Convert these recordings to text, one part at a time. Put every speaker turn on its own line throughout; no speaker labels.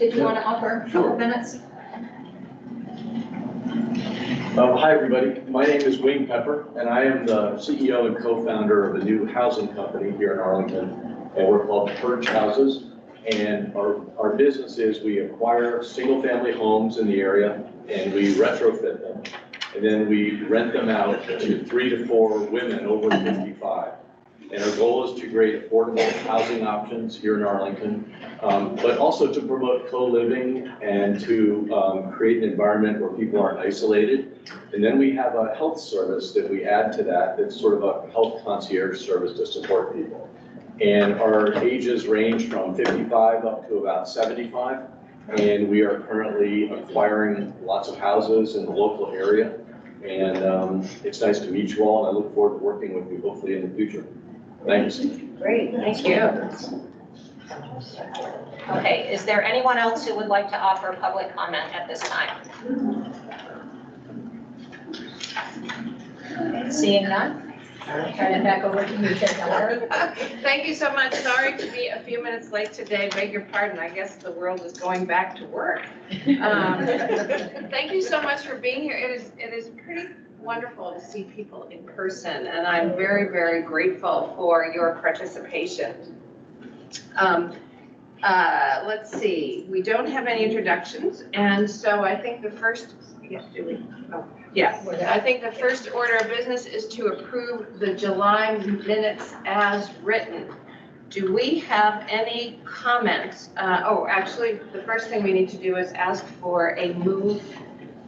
Did you want to offer a couple minutes?
Hi, everybody. My name is Wayne Pepper, and I am the CEO and co-founder of a new housing company here in Arlington, and we're called Perch Houses. And our business is we acquire single-family homes in the area, and we retrofit them. And then we rent them out to 3 to 4 women over 55. And our goal is to create affordable housing options here in Arlington, but also to promote co-living and to create an environment where people aren't isolated. And then we have a health service that we add to that, that's sort of a health concierge service to support people. And our ages range from 55 up to about 75. And we are currently acquiring lots of houses in the local area. And it's nice to meet you all, and I look forward to working with you hopefully in the future. Thanks.
Great, thank you.
Okay, is there anyone else who would like to offer public comment at this time? Seeing none?
I'll turn it back over to you, Jennifer.
Thank you so much. Sorry to be a few minutes late today. Beg your pardon. I guess the world is going back to work. Thank you so much for being here. It is pretty wonderful to see people in person, and I'm very, very grateful for your participation. Let's see. We don't have any introductions, and so I think the first, yes, do we? Oh, yes. I think the first order of business is to approve the July minutes as written. Do we have any comments? Actually, the first thing we need to do is ask for a move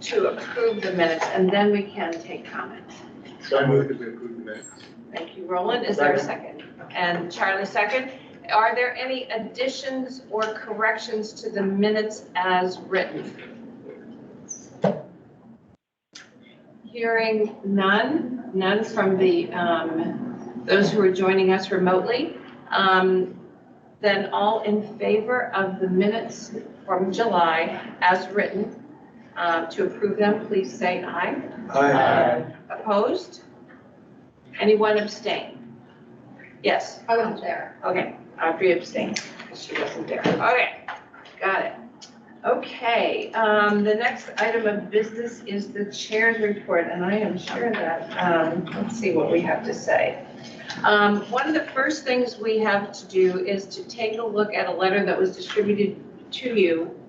to approve the minutes, and then we can take comments.
So I move that we approve the minutes.
Thank you, Roland. Is there a second? And Charlie, second. Are there any additions or corrections to the minutes as written? Hearing none from the those who are joining us remotely. Then all in favor of the minutes from July as written, to approve them, please say aye.
Aye.
Opposed? Anyone abstain? Yes.
I wasn't there.
Okay, Audrey abstained because she wasn't there. Okay, got it. Okay, the next item of business is the chair's report, and I am sure that, let's see what we have to say. One of the first things we have to do is to take a look at a letter that was distributed to you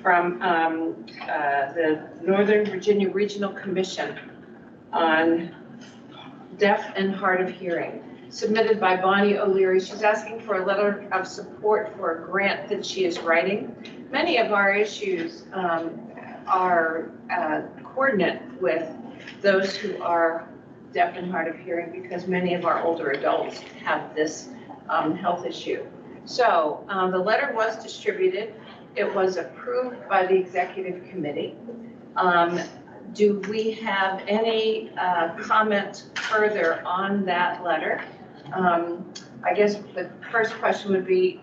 from the Northern Virginia Regional Commission on Deaf and Hard of Hearing, submitted by Bonnie O'Leary. She's asking for a letter of support for a grant that she is writing. Many of our issues are coordinate with those who are deaf and hard of hearing, because many of our older adults have this health issue. So the letter was distributed. It was approved by the executive committee. Do we have any comment further on that letter? I guess the first question would be,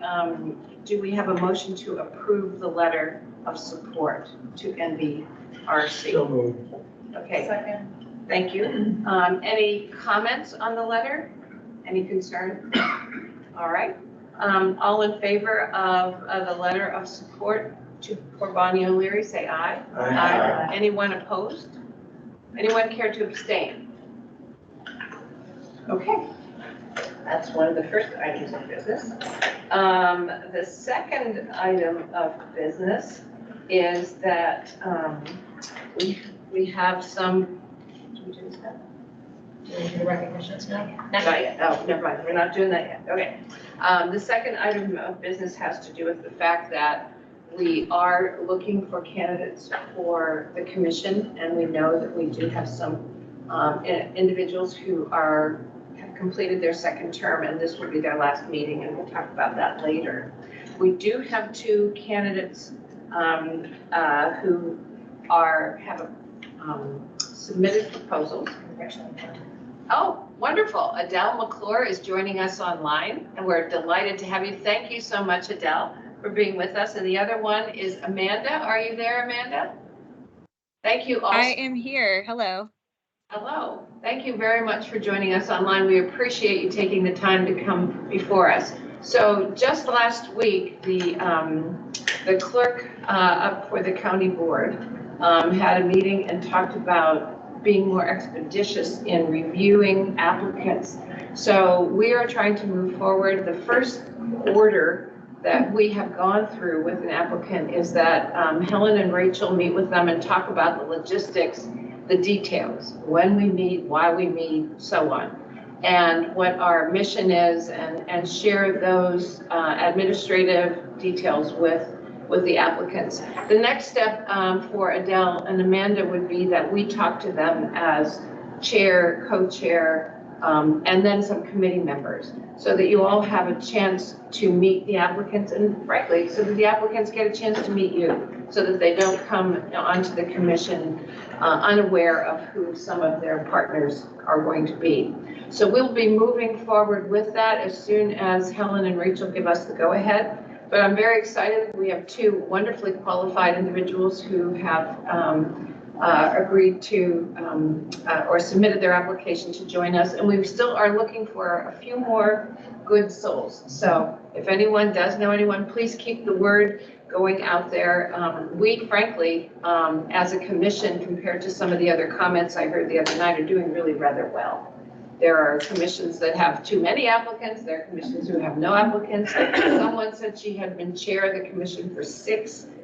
do we have a motion to approve the letter of support to NVRC?
So moved.
Okay,
Second.
thank you. Any comments on the letter? Any concern? All right. All in favor of the letter of support for Bonnie O'Leary, say aye.
Aye.
Anyone opposed? Anyone care to abstain? Okay. That's one of the first items of business. The second item of business is that we have some, do we do this now?
Do we do the recognitions now?
Not yet. Oh, never mind. We're not doing that yet. Okay. The second item of business has to do with the fact that we are looking for candidates for the commission, and we know that we do have some individuals who have completed their second term, and this will be their last meeting, and we'll talk about that later. We do have 2 candidates who have submitted proposals. Oh, wonderful. Adele McClure is joining us online, and we're delighted to have you. Thank you so much, Adele, for being with us. And the other one is Amanda. Are you there, Amanda? Thank you also.
I am here. Hello.
Hello. Thank you very much for joining us online. We appreciate you taking the time to come before us. So just last week, the the clerk up for the county board had a meeting and talked about being more expeditious in reviewing applicants. So we are trying to move forward. The first order that we have gone through with an applicant is that Helen and Rachel meet with them and talk about the logistics, the details, when we meet, why we meet, so on, and what our mission is, and share those administrative details with the applicants. The next step for Adele and Amanda would be that we talk to them as chair, co-chair, and then some committee members, so that you all have a chance to meet the applicants, and frankly, so that the applicants get a chance to meet you, so that they don't come onto the commission unaware of who some of their partners are going to be. So we'll be moving forward with that as soon as Helen and Rachel give us the go-ahead. But I'm very excited. We have two wonderfully qualified individuals who have agreed to or submitted their application to join us, and we still are looking for a few more good souls. So if anyone does know anyone, please keep the word going out there. We frankly, as a commission, compared to some of the other comments I heard the other night, are doing really rather well. There are commissions that have too many applicants. There are commissions who have no applicants. Someone said she had been chair of the commission for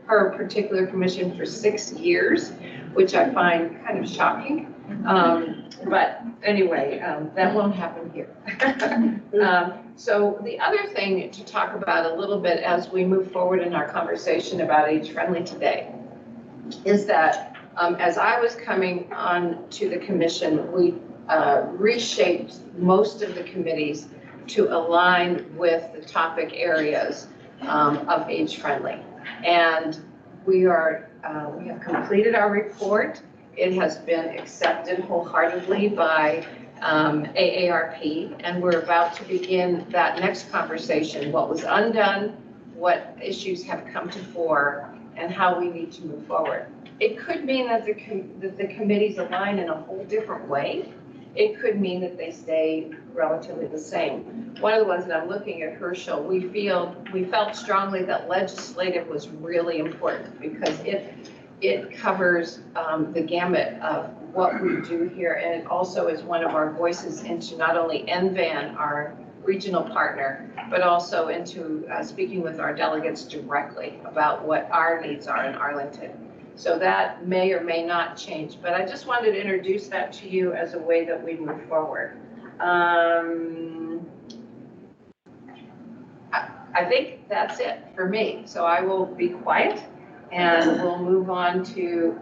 her particular commission for 6 years, which I find kind of shocking. But anyway, that won't happen here. So the other thing to talk about a little bit as we move forward in our conversation about Age Friendly today is that as I was coming on to the commission, we reshaped most of the committees to align with the topic areas of Age Friendly. And we have completed our report. It has been accepted wholeheartedly by AARP, and we're about to begin that next conversation, what was undone, what issues have come to fore, and how we need to move forward. It could mean that the committees align in a whole different way. It could mean that they stay relatively the same. One of the ones that I'm looking at, Herschel, we felt strongly that legislative was really important because it covers the gamut of what we do here, and it also is one of our voices into not only NVAN, our regional partner, but also into speaking with our delegates directly about what our needs are in Arlington. So that may or may not change, but I just wanted to introduce that to you as a way that we move forward. I think that's it for me. So I will be quiet and we'll move on to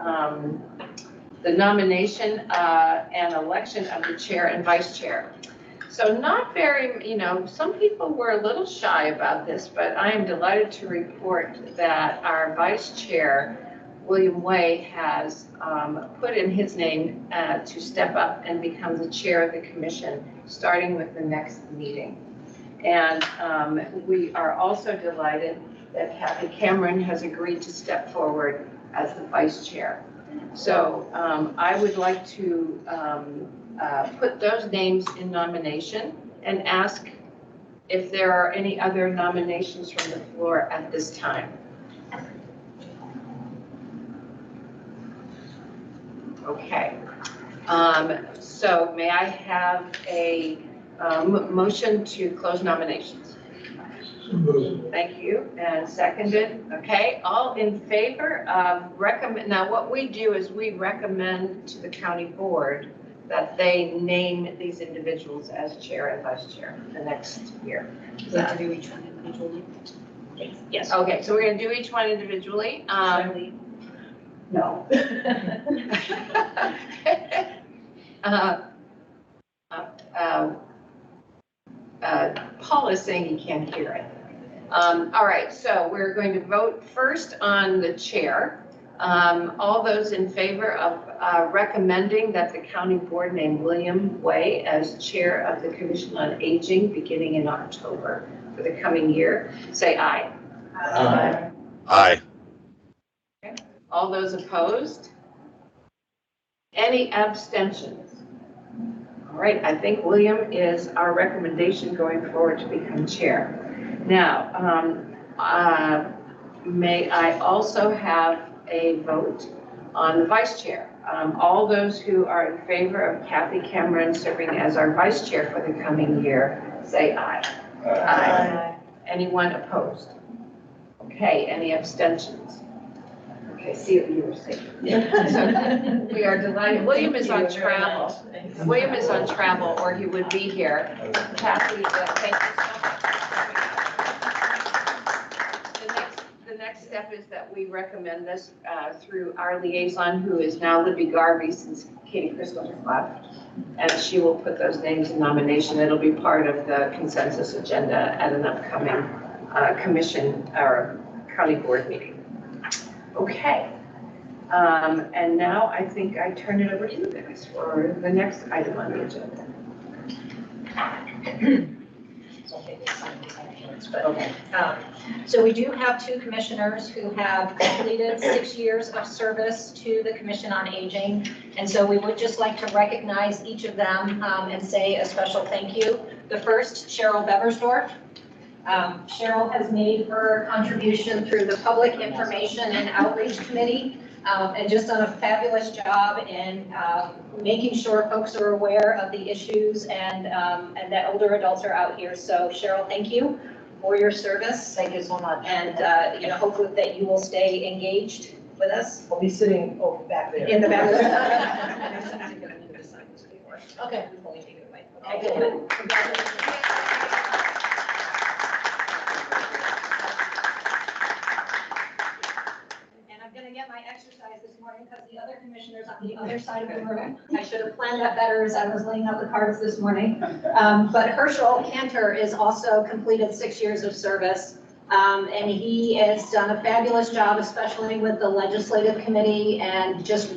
the nomination and election of the chair and vice chair. So not very, some people were a little shy about this, but I am delighted to report that our vice chair, William Way, has put in his name to step up and become the chair of the commission, starting with the next meeting. And we are also delighted that Kathy Cameron has agreed to step forward as the vice chair. So I would like to put those names in nomination and ask if there are any other nominations from the floor at this time. Okay, so may I have a motion to close nominations? Thank you, and seconded. Okay, all in favor of recommend, now what we do is we recommend to the county board that they name these individuals as chair and vice chair the next year.
Is that to do each one individually?
Yes.
Okay, so we're gonna do each one individually. No. Paul is saying he can't hear it. All right, so we're going to vote first on the chair. All those in favor of recommending that the county board name William Way as chair of the Commission on Aging beginning in October for the coming year, say aye.
Aye.
Aye.
Okay. All those opposed? Any abstentions? All right, I think William is our recommendation going forward to become chair. Now, may I also have a vote on the vice chair? All those who are in favor of Kathy Cameron serving as our vice chair for the coming year, say aye. Aye. Anyone opposed? Okay, any abstentions? Okay, see what you were saying. We are delighted. William is on travel. William is on travel, or he would be here. Kathy, thank you so much. The next step is that we recommend this through our liaison, who is now Libby Garvey, since Katie Crystal has left. And she will put those names in nomination. It'll be part of the consensus agenda at an upcoming commission or county board meeting. Okay. And now I think I turn it over to you guys for the next item on the agenda.
Okay. So we do have two commissioners who have completed 6 years of service to the Commission on Aging. And so we would just like to recognize each of them and say a special thank you. The first, Cheryl Beversdorf. Cheryl has made her contribution through the Public Information and Outreach Committee and just done a fabulous job in making sure folks are aware of the issues and that older adults are out here. So Cheryl, thank you for your service.
Thank you so much.
And hopefully that you will stay engaged with us
I'll be sitting back there.
in the back.
Okay.
Okay, good. And I'm going to get my exercise this morning because the other commissioners on the other side of the room, I should have planned that better as I was laying out the cards this morning. But Herschel Cantor is also completed 6 years of service. And he has done a fabulous job, especially with the legislative committee and just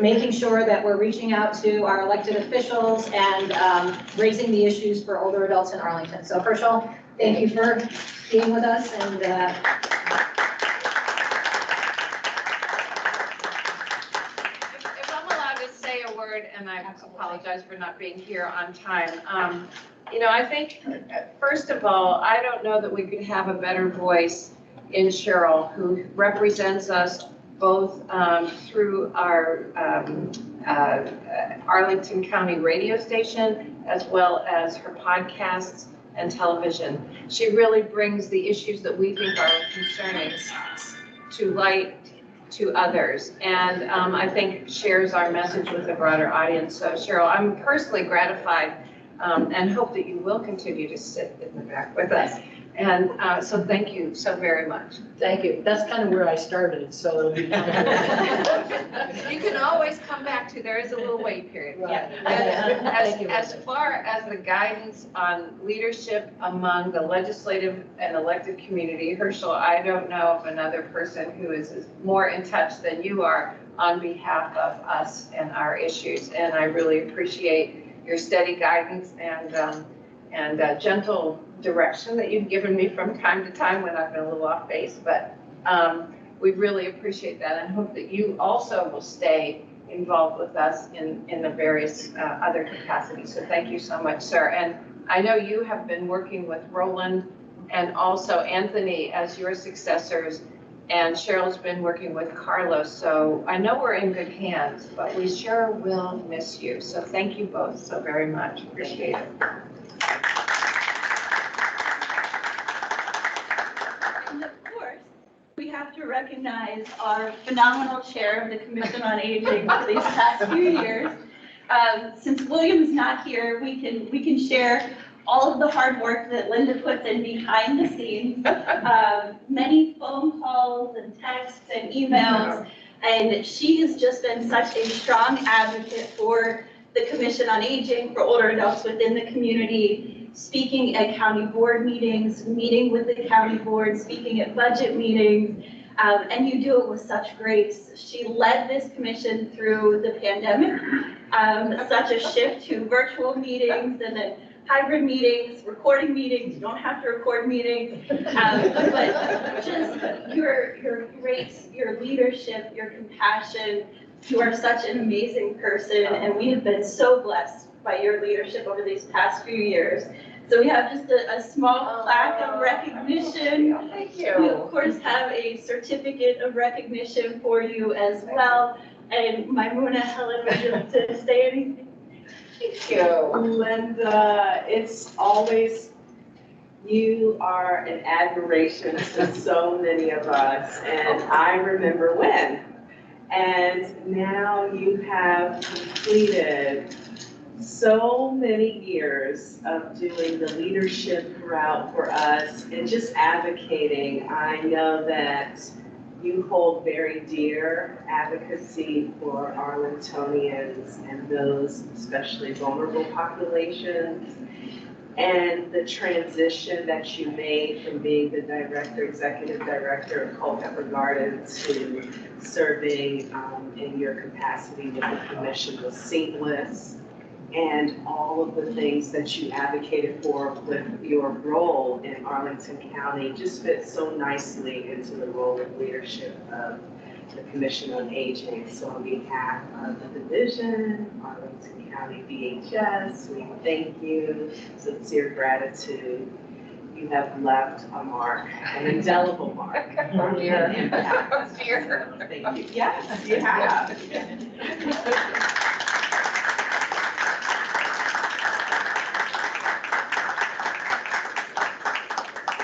making sure that we're reaching out to our elected officials and raising the issues for older adults in Arlington. So Herschel, thank you for being with us and
If I'm allowed to say a word, and I apologize for not being here on time. I think, first of all, I don't know that we could have a better voice in Cheryl, who represents us both through our Arlington County radio station, as well as her podcasts and television. She really brings the issues that we think are concerning to light to others, and I think shares our message with a broader audience. So Cheryl, I'm personally gratified and hope that you will continue to sit in the back with us. And so thank you so very much.
Thank you. That's kind of where I started, so it'll be.
You can always come back to, there is a little wait period.
Right.
And
Thank you.
as far as the guidance on leadership among the legislative and elected community, Herschel, I don't know of another person who is more in touch than you are on behalf of us and our issues. And I really appreciate your steady guidance and gentle direction that you've given me from time to time when I've been a little off base. But we really appreciate that and hope that you also will stay involved with us in the various other capacities. So thank you so much, sir. And I know you have been working with Roland and also Anthony as your successors, and Cheryl's been working with Carlos. So I know we're in good hands, but we sure will miss you. So thank you both so very much. Appreciate it.
And of course, we have to recognize our phenomenal chair of the Commission on Aging for these past few years. Since William's not here, we can share all of the hard work that Linda puts in behind the scenes, many phone calls and texts and emails, and she has just been such a strong advocate for the Commission on Aging, for older adults within the community, speaking at county board meetings, meeting with the county board, speaking at budget meetings, and you do it with such grace. She led this commission through the pandemic, such a shift to virtual meetings and then hybrid meetings, recording meetings. You don't have to record meetings, but just your grace, your leadership, your compassion. You are such an amazing person, and we have been so blessed by your leadership over these past few years. So we have just a small plaque of recognition.
Thank
We
you.
of course have a certificate of recognition for you as well. And Maimuna, Helen, would you like to say anything?
Thank you.
Linda, it's always, you are an admiration to so many of us, and I remember when. And now you have completed so many years of doing the leadership route for us and just advocating. I know that you hold very dear advocacy for Arlingtonians and those especially vulnerable populations. And the transition that you made from being the executive director of Culpeper Garden to serving in your capacity with the commission was seamless. And all of the things that you advocated for with your role in Arlington County just fit so nicely into the role of leadership of the Commission on Aging. So on behalf of the division, Arlington County DHS, we thank you, sincere gratitude. You have left a mark, an indelible mark.
Oh, dear.
An impact.
Oh, dear.
So thank you. Yes, you have.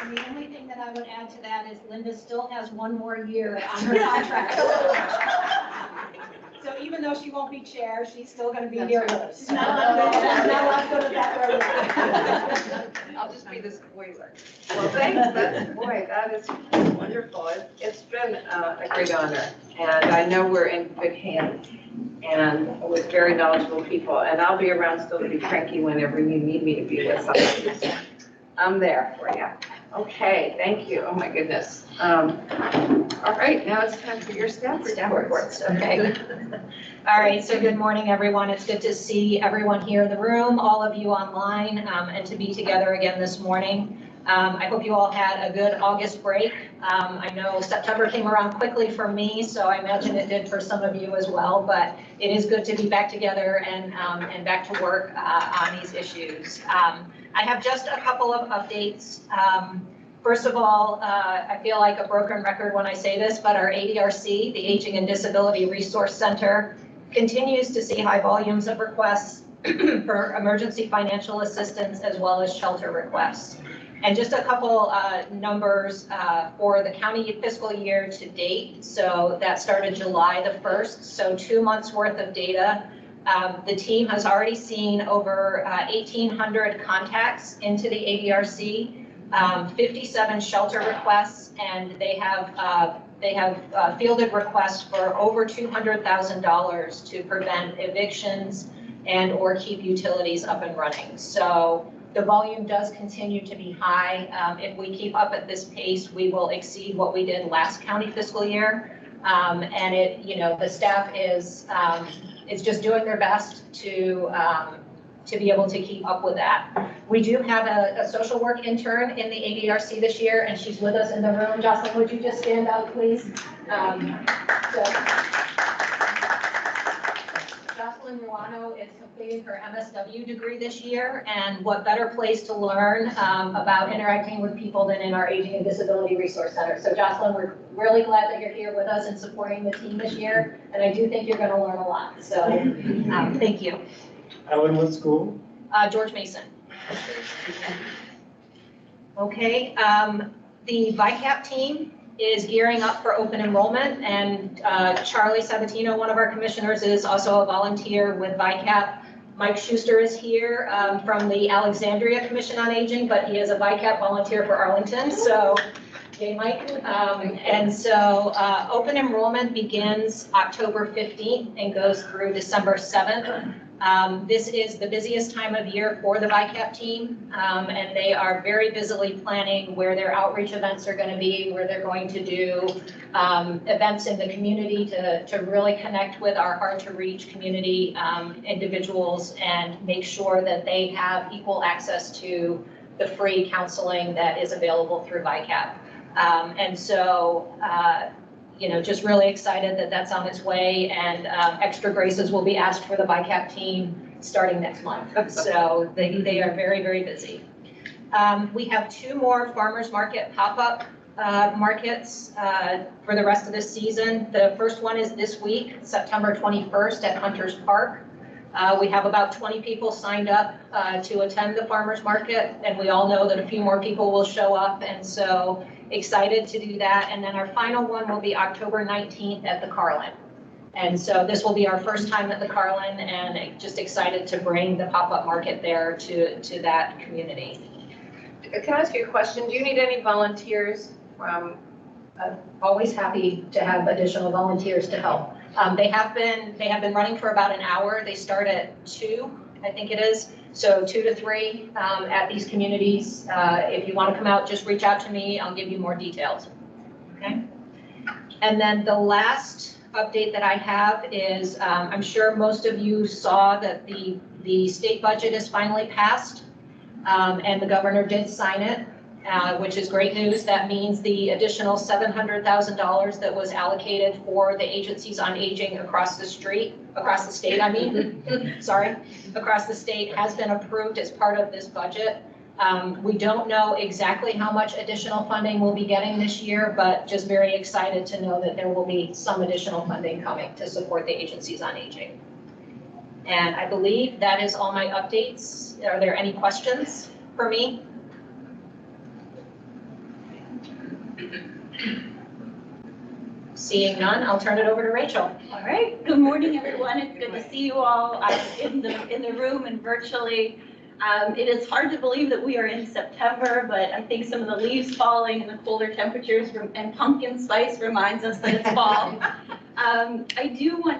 And the only thing that I would add to that is Linda still has one more year on her contract. So even though she won't be chair, she's still gonna be here with us.
She's not allowed to go.
She's not allowed to go to that road.
I'll just be the spoiler. Well, thanks, that is wonderful. It's been a great honor, and I know we're in good hands and with very knowledgeable people, and I'll be around still to be cranky whenever you need me to be with somebody. I'm there for you. Okay, thank you. Oh, my goodness. All right, now it's time for your staff reports.
Okay. All right, so good morning, everyone. It's good to see everyone here in the room, all of you online, and to be together again this morning. I hope you all had a good August break. I know September came around quickly for me, so I imagine it did for some of you as well, but it is good to be back together and back to work on these issues. I have just a couple of updates. First of all, I feel like a broken record when I say this, but our ADRC, the Aging and Disability Resource Center, continues to see high volumes of requests for emergency financial assistance as well as shelter requests. And just a couple numbers for the county fiscal year to date. So that started July the 1st, so 2 months worth of data. The team has already seen over 1,800 contacts into the ADRC, 57 shelter requests, and they have fielded requests for over $200,000 to prevent evictions and or keep utilities up and running. So the volume does continue to be high. If we keep up at this pace, we will exceed what we did last county fiscal year. And it, the staff is just doing their best to be able to keep up with that. We do have a social work intern in the ADRC this year, and she's with us in the room. Jocelyn, would you just stand up, please? Jocelyn Milano is completing her MSW degree this year, and what better place to learn about interacting with people than in our Aging and Disability Resource Center. So Jocelyn, we're really glad that you're here with us and supporting the team this year, and I do think you're going to learn a lot. So thank you.
Ellen, what school?
George Mason. Okay, the VICAP team is gearing up for open enrollment, and Charlie Sabatino, one of our commissioners, is also a volunteer with VICAP. Mike Schuster is here from the Alexandria Commission on Aging, but he is a VICAP volunteer for Arlington, so yay, Mike. And so open enrollment begins October 15th and goes through December 7th. This is the busiest time of year for the VICAP team, and they are very busily planning where their outreach events are going to be, where they're going to do events in the community to really connect with our hard-to-reach community individuals and make sure that they have equal access to the free counseling that is available through VICAP. And so, just really excited that that's on its way, and extra graces will be asked for the VICAP team starting next month. So they are very, very busy. We have 2 more farmers market pop-up markets for the rest of this season. The first one is this week, September 21st at Hunter's Park. We have about 20 people signed up to attend the farmers market, and we all know that a few more people will show up, and so excited to do that. And then our final one will be October 19th at the Carlin. And so this will be our first time at the Carlin, and just excited to bring the pop-up market there to that community.
Can I ask you a question? Do you need any volunteers?
Always happy to have additional volunteers to help. They have been running for about an hour. They start at 2, I think it is. So 2 to 3 at these communities. If you want to come out, just reach out to me. I'll give you more details. Okay. And then the last update that I have is I'm sure most of you saw that the state budget is finally passed, and the governor did sign it. Which is great news. That means the additional $700,000 that was allocated for the agencies on aging across the state, sorry, across the state has been approved as part of this budget. We don't know exactly how much additional funding we'll be getting this year, but just very excited to know that there will be some additional funding coming to support the agencies on aging. And I believe that is all my updates. Are there any questions for me? Seeing none, I'll turn it over to Rachel.
All right, good morning, everyone. It's good to see you all in the room and virtually. It is hard to believe that we are in September, but I think some of the leaves falling and the colder temperatures and pumpkin spice reminds us that it's fall.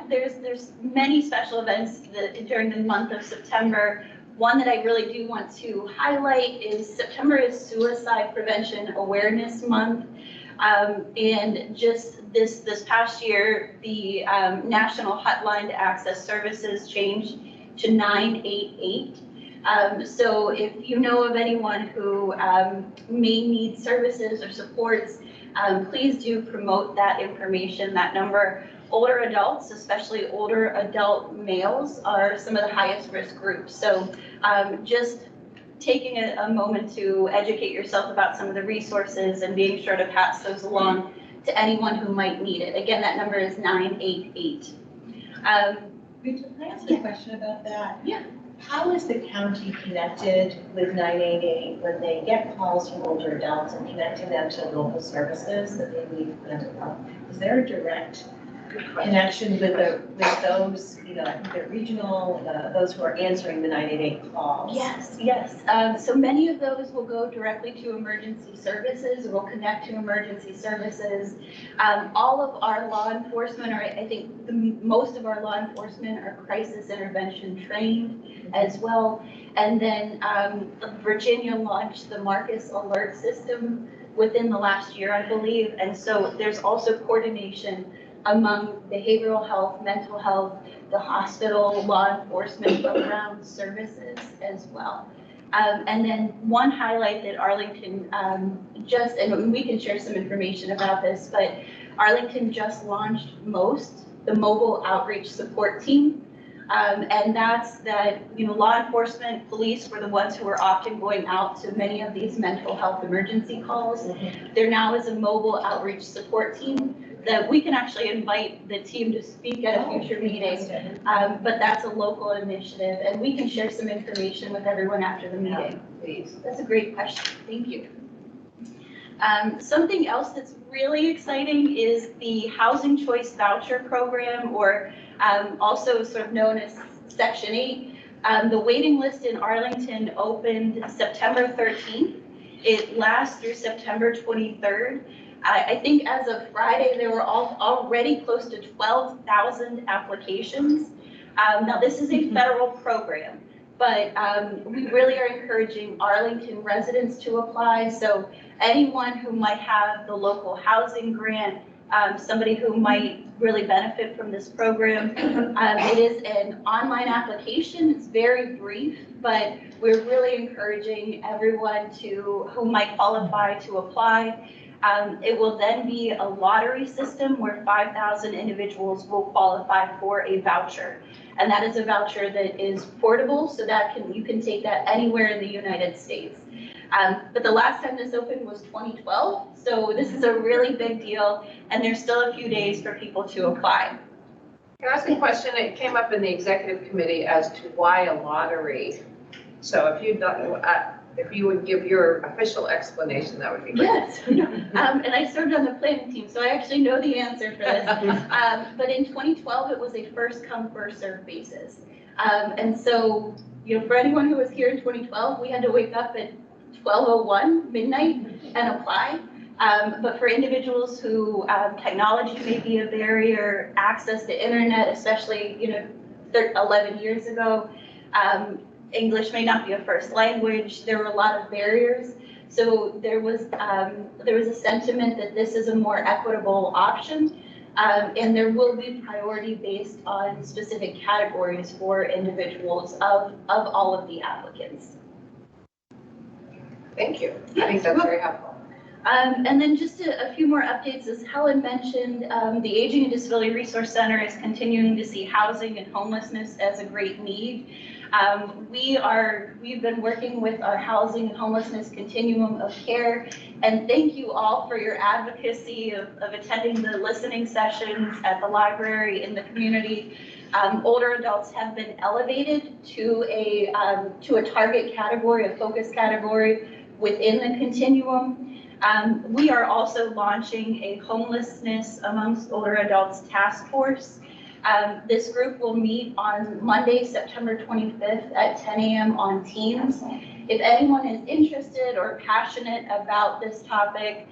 There's many special events during the month of September. One that I really do want to highlight is September is Suicide Prevention Awareness Month. And just this past year, the national hotline to access services changed to 988. So if you know of anyone who may need services or supports, please do promote that information, that number. Older adults, especially older adult males, are some of the highest risk groups. So just taking a moment to educate yourself about some of the resources and being sure to pass those along to anyone who might need it. Again, that number is 988.
Rachel, can I ask a question about that?
Yeah.
How is the county connected with 988 when they get calls from older adults and connecting them to local services that they need mental health? Is there a direct connection with those, I think they're regional, those who are answering the 988 calls?
Yes. So many of those will go directly to emergency services, will connect to emergency services. All of our law enforcement, or I think most of our law enforcement are crisis intervention trained as well. And then Virginia launched the Marcus Alert System within the last year, I believe. And so there's also coordination among behavioral health, mental health, the hospital, law enforcement around services as well. And then one highlight that Arlington and we can share some information about this, but Arlington just launched the mobile outreach support team. And that's that, law enforcement, police were the ones who were often going out to many of these mental health emergency calls. Mm-hmm. There now is a mobile outreach support team that we can actually invite the team to speak at a future meeting. But that's a local initiative, and we can share some information with everyone after the meeting. Please. That's a great question. Thank you. Something else that's really exciting is the Housing Choice Voucher Program, or also sort of known as Section 8. The waiting list in Arlington opened September 13th. It lasts through September 23rd. I think as of Friday, there were already close to 12,000 applications. Now, this is a federal program, but we really are encouraging Arlington residents to apply. So anyone who might have the local housing grant, somebody who might really benefit from this program. It is an online application. It's very brief, but we're really encouraging everyone who might qualify to apply. It will then be a lottery system where 5,000 individuals will qualify for a voucher. And that is a voucher that is portable, so that you can take that anywhere in the United States. But the last time this opened was 2012, so this is a really big deal, and there's still a few days for people to apply.
Can I ask a question? It came up in the executive committee as to why a lottery. So if you would give your official explanation, that would be great.
Yes, and I served on the planning team, so I actually know the answer for this. But in 2012, it was a first come, first served basis. And so, for anyone who was here in 2012, we had to wake up at 12:01 midnight and apply. But for individuals who technology may be a barrier, access to internet, especially 11 years ago, English may not be a first language. There were a lot of barriers. So there was a sentiment that this is a more equitable option, and there will be priority based on specific categories for individuals of all of the applicants.
Thank you. I think that's very helpful.
And then just a few more updates. As Helen mentioned, the Aging and Disability Resource Center is continuing to see housing and homelessness as a great need. We've been working with our housing and homelessness continuum of care, and thank you all for your advocacy of attending the listening sessions at the library in the community. Older adults have been elevated to a target category, a focus category within the continuum. We are also launching a homelessness amongst older adults task force. This group will meet on Monday, September 25th at 10 a.m. on Teams. If anyone is interested or passionate about this topic,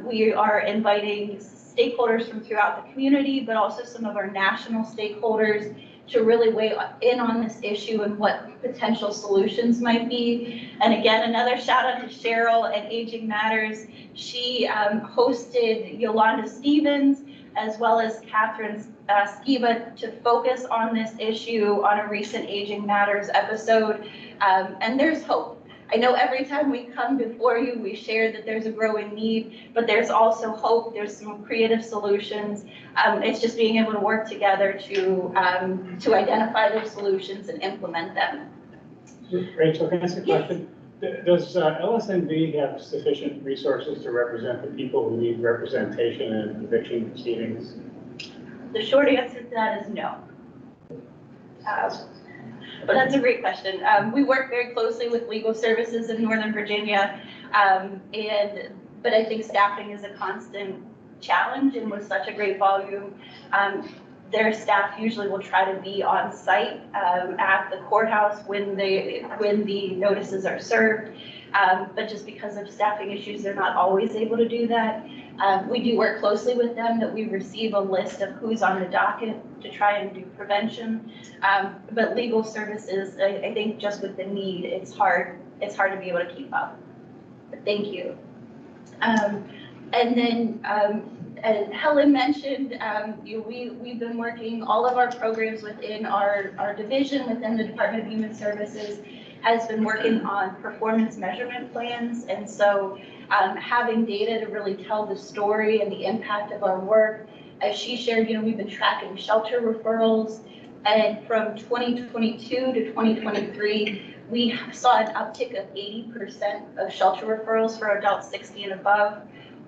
we are inviting stakeholders from throughout the community, but also some of our national stakeholders to really weigh in on this issue and what potential solutions might be. And again, another shout out to Cheryl at Aging Matters. She hosted Yolanda Stevens as well as Catherine Skiba to focus on this issue on a recent Aging Matters episode. And there's hope. I know every time we come before you, we share that there's a growing need, but there's also hope. There's some creative solutions. It's just being able to work together to identify those solutions and implement them.
Rachel, can I ask a question? Does LSNV have sufficient resources to represent the people who need representation in eviction proceedings?
The short answer to that is no. But that's a great question. We work very closely with legal services in Northern Virginia, but I think staffing is a constant challenge, and with such a great volume, their staff usually will try to be on site at the courthouse when the notices are served. But just because of staffing issues, they're not always able to do that. We do work closely with them, that we receive a list of who's on the docket to try and do prevention. But legal services, I think just with the need, it's hard to be able to keep up. But thank you. And then as Helen mentioned, we've been working all of our programs within our division, within the Department of Human Services, has been working on performance measurement plans. And so having data to really tell the story and the impact of our work. As she shared, we've been tracking shelter referrals, and from 2022 to 2023, we saw an uptick of 80% of shelter referrals for adults 60 and above.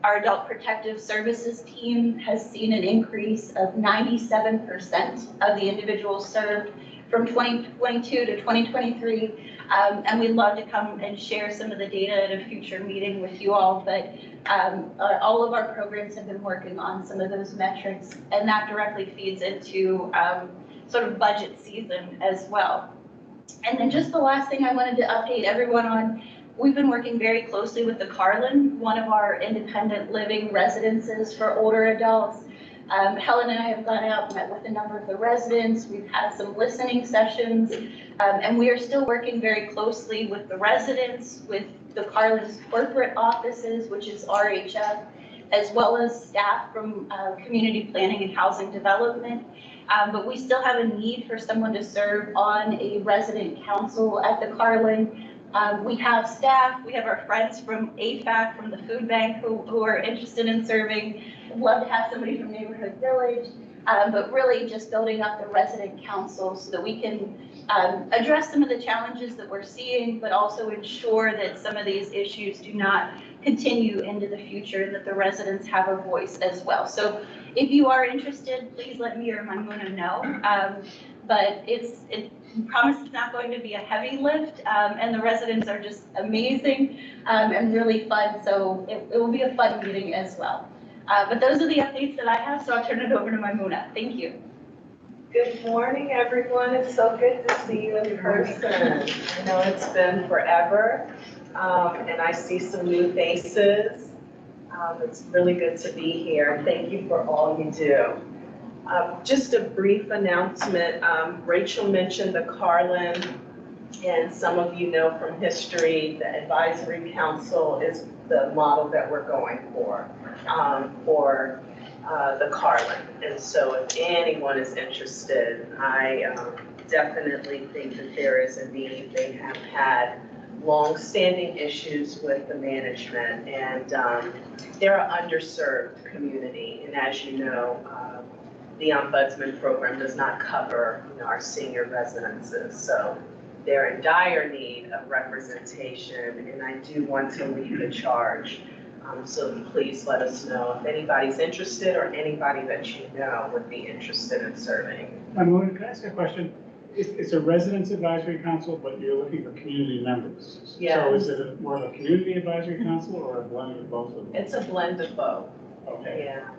Our adult protective services team has seen an increase of 97% of the individuals served from 2022 to 2023. And we'd love to come and share some of the data at a future meeting with you all, but all of our programs have been working on some of those metrics, and that directly feeds into sort of budget season as well. And then just the last thing I wanted to update everyone on, we've been working very closely with the Carlin, one of our independent living residences for older adults. Helen and I have gone out and met with a number of the residents. We've had some listening sessions, and we are still working very closely with the residents, with the Carlin's corporate offices, which is RHF, as well as staff from community planning and housing development. But we still have a need for someone to serve on a resident council at the Carlin. We have staff, we have our friends from AFAC, from the food bank who are interested in serving. I'd love to have somebody from Neighborhood Village. but really just building up the resident council so that we can address some of the challenges that we're seeing, but also ensure that some of these issues do not continue into the future and that the residents have a voice as well. So if you are interested, please let me or Maimuna know. But I promise it's not going to be a heavy lift, and the residents are just amazing and really fun. So it will be a fun meeting as well. But those are the updates that I have, so I'll turn it over to Maimuna. Thank you.
Good morning, everyone. It's so good to see you in person. I know it's been forever, and I see some new faces. It's really good to be here. Thank you for all you do. Just a brief announcement. Rachel mentioned the Carlin, and some of you know from history, the advisory council is the model that we're going for the Carlin. And so if anyone is interested, I definitely think that there is a need. They have had long-standing issues with the management, and they're an underserved community. And as you know, the ombudsman program does not cover, our senior residences. So they're in dire need of representation, and I do want to lead the charge. So please let us know if anybody's interested or anybody that you know would be interested in serving.
Maimuna, can I ask a question? It's a residents advisory council, but you're looking for community members.
Yes.
So is it more of a community advisory council or a blend of both of them?
It's a blend of both.
Okay.
Yeah.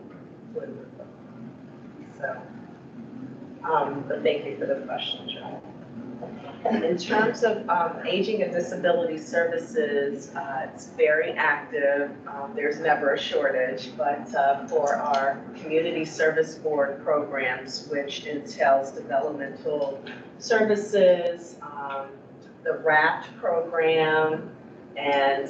Blend of both. So, but thank you for the question, Joe. In terms of aging and disability services, it's very active. There's never a shortage, but for our community service board programs, which entails developmental services, the RAPT program, and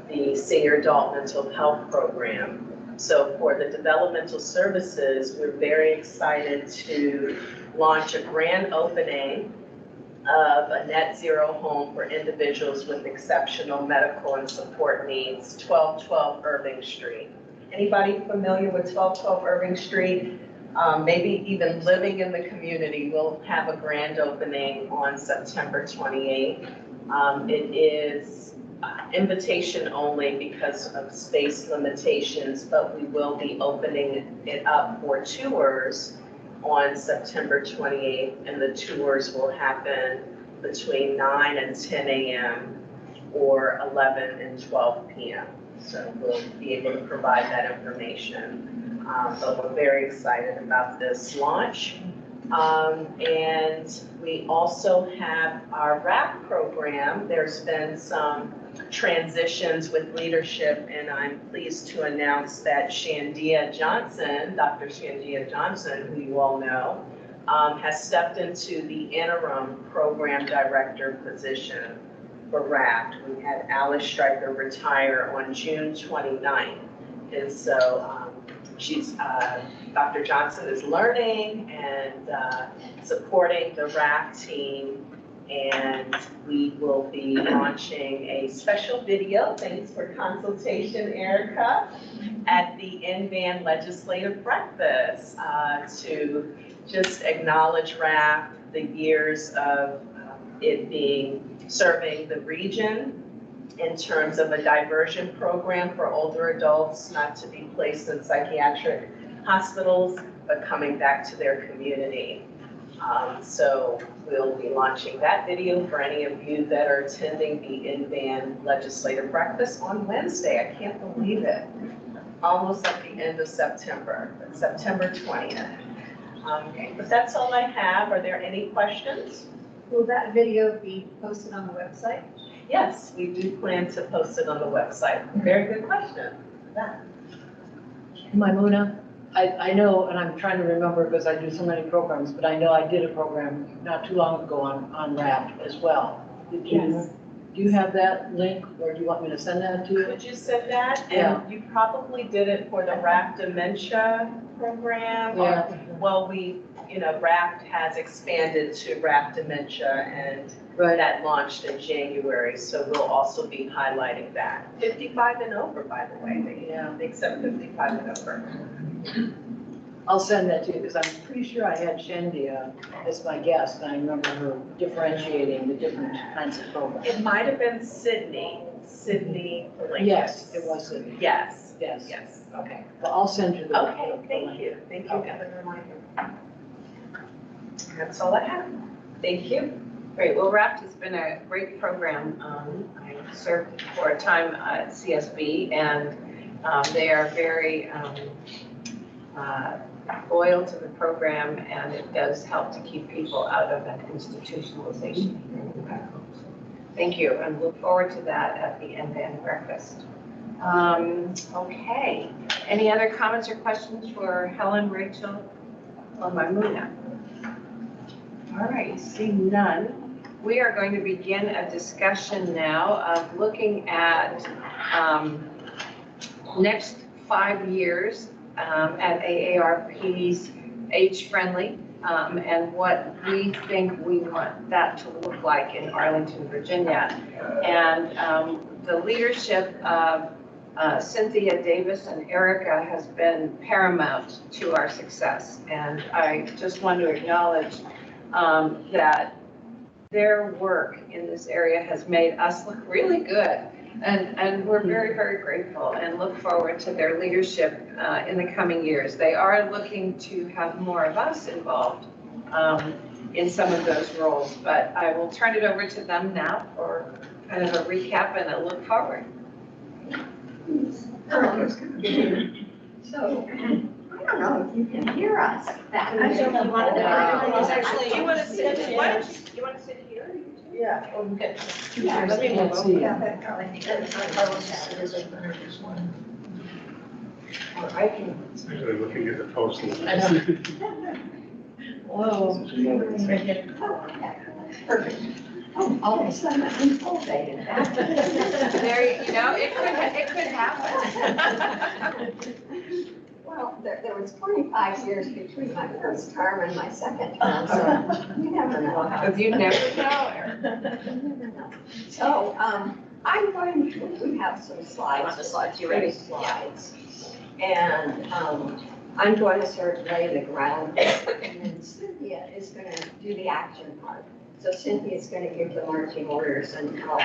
the senior adult mental health program. So for the developmental services, we're very excited to launch a grand opening of a net zero home for individuals with exceptional medical and support needs, 1212 Irving Street. Anybody familiar with 1212 Irving Street? Maybe even living in the community. We'll have a grand opening on September 28th. It is invitation only because of space limitations, but we will be opening it up for tours on September 28th, and the tours will happen between 9 and 10 a.m. or 11 and 12 p.m. So we'll be able to provide that information. But we're very excited about this launch. And we also have our RAP program. There's been some transitions with leadership, and I'm pleased to announce that Shandia Johnson, Dr. Shandia Johnson, who you all know, has stepped into the interim program director position for RAPT. We had Alice Stryker retire on June 29th. And so Dr. Johnson is learning and supporting the RAPT team. And we will be launching a special video, thanks for consultation, Erica, at the NBAN Legislative Breakfast to just acknowledge RAP, the years of it being serving the region in terms of a diversion program for older adults not to be placed in psychiatric hospitals, but coming back to their community. So we'll be launching that video for any of you that are attending the NBAN Legislative Breakfast on Wednesday. I can't believe it. Almost at the end of September, September 20th. Okay, but that's all I have. Are there any questions?
Will that video be posted on the website?
Yes, we do plan to post it on the website. Very good question.
Maimuna, I know, and I'm trying to remember because I do so many programs, but I know I did a program not too long ago on RAP as well. Did you?
Yes.
Do you have that link, or do you want me to send that to you?
Could you send that?
Yeah.
And you probably did it for the RAP dementia program.
Yeah.
Well, RAP has expanded to RAP dementia, and
Right.
that launched in January. So we'll also be highlighting that. 55 and over, by the way. They accept 55 and over.
I'll send that to you, because I'm pretty sure I had Shandia as my guest, and I remember her differentiating the different kinds of programs.
It might have been Sydney Blankus.
Yes, it was Sydney.
Yes,
Yes,
yes.
okay, well, I'll send you the.
Okay,
the
thank
link.
you. Thank you
Okay.
for the reminder. That's all I have. Thank you.
Great, well, RAPT has been a great program. I served for a time at CSB, and they are very loyal to the program, and it does help to keep people out of an institutionalization. Thank you, and look forward to that at the end breakfast. Okay, any other comments or questions for Helen, Rachel, or Maimuna? All right, seeing none, we are going to begin a discussion now of looking at next 5 years at AARP's age-friendly and what we think we want that to look like in Arlington, Virginia. And the leadership of Cynthia Davis and Erica has been paramount to our success. And I just want to acknowledge that their work in this area has made us look really good. And we're very, very grateful and look forward to their leadership in the coming years. They are looking to have more of us involved in some of those roles, but I will turn it over to them now for kind of a recap and a look forward.
So, I don't know if you can hear us. That
I don't know, one of the-
Do you want to sit? Why don't you want to sit here?
Yeah, oh, good.
Yeah,
let me
Can't
move
see.
Yeah, that probably makes sense.
Or I can.
It's usually looking at the post.
I know. Whoa.
Perfect. Oh, all of a sudden I'm full day.
There, you know, it could happen.
Well, there was 25 years between my first term and my second term, so you never know.
Have you never know?
You never know. So, I'm going to, we have some slides.
the slides, you ready?
Slides. And, I'm going to sort of lay the ground, and then Cynthia is going to do the action part. So Cynthia's going to give the marching orders and how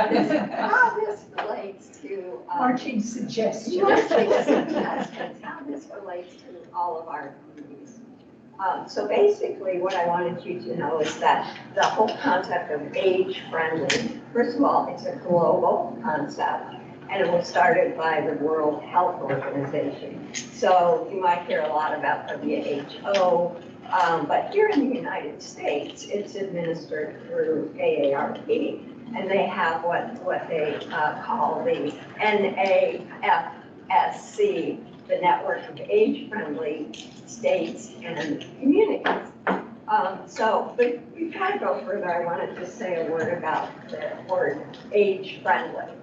this relates to.
Marching suggestions.
Marching suggestions, how this relates to all of our communities. So basically, what I wanted you to know is that the whole concept of age-friendly, first of all, it's a global concept, and it was started by the World Health Organization. So you might hear a lot about WHO, but here in the United States, it's administered through AARP, and they have what they call the NAFSC, the Network of Age-Friendly States and Communities. So, but before I go further, I wanted to say a word about the word age-friendly.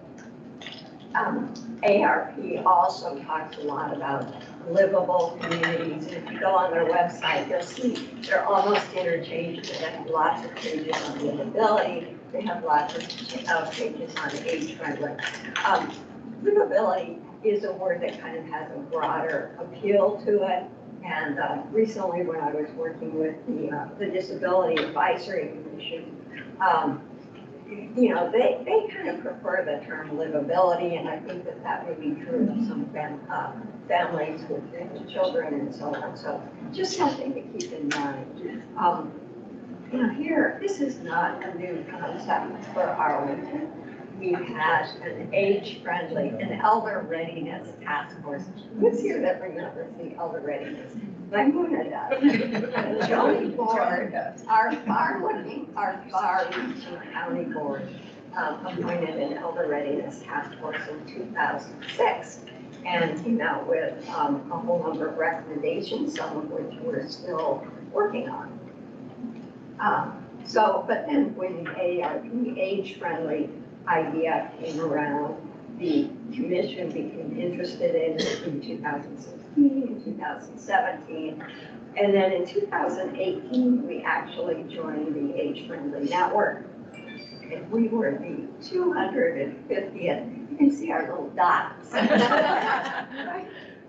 ARP also talks a lot about livable communities. And if you go on their website, you'll see they're almost interchangeable. They have lots of pages on livability. They have lots of pages on age-friendly. Livability is a word that kind of has a broader appeal to it. And recently, when I was working with the Disability Advisory Commission, you know, they kind of prefer the term livability, and I think that would be true of some families with children and so on. So just something to keep in mind. You know, here, this is not a new concept for Arlington. We've had an age-friendly, an elder readiness task force. Who's here that remembers the elder readiness? Maimuna does. Joey Board, our far-reaching county board appointed an elder readiness task force in 2006 and came out with a whole number of recommendations, some of which we're still working on. But then when the AARP age-friendly idea came around, the commission became interested in it in 2016, in 2017, and then in 2018, we actually joined the Age-Friendly Network. And we were the 250th, you can see our little dots. Right?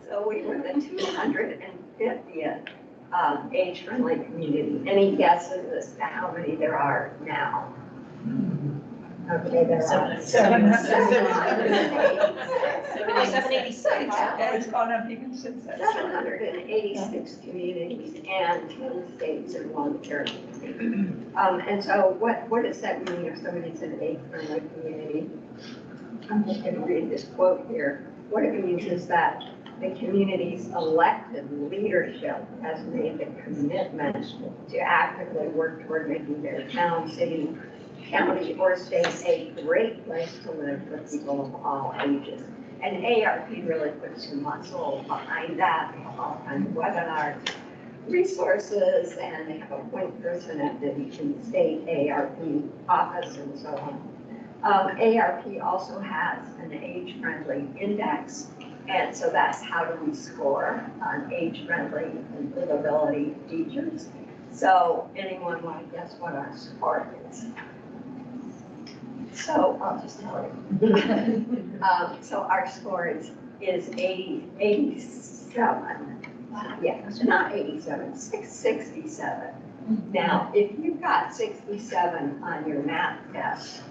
So we were the 250th age-friendly community. Any guesses as to how many there are now? Okay, there are
786.
It's gone up even since then.
786 communities and 10 states and 1 territory. And so what does that mean if somebody's an age-friendly community? I'm just going to read this quote here. What it means is that the community's elected leadership has made the commitment to actively work toward making their town, city, county, or state a great place to live for people of all ages. And ARP really puts some muscle behind that. They have all kinds of webinars, resources, and they have a point person at the state ARP office and so on. ARP also has an age-friendly index, and so that's how do we score on age-friendly and livability features. So anyone want to guess what our score is? So I'll just tell you. So our score is 87. Yeah, not 87, 667. Now, if you got 67 on your math test,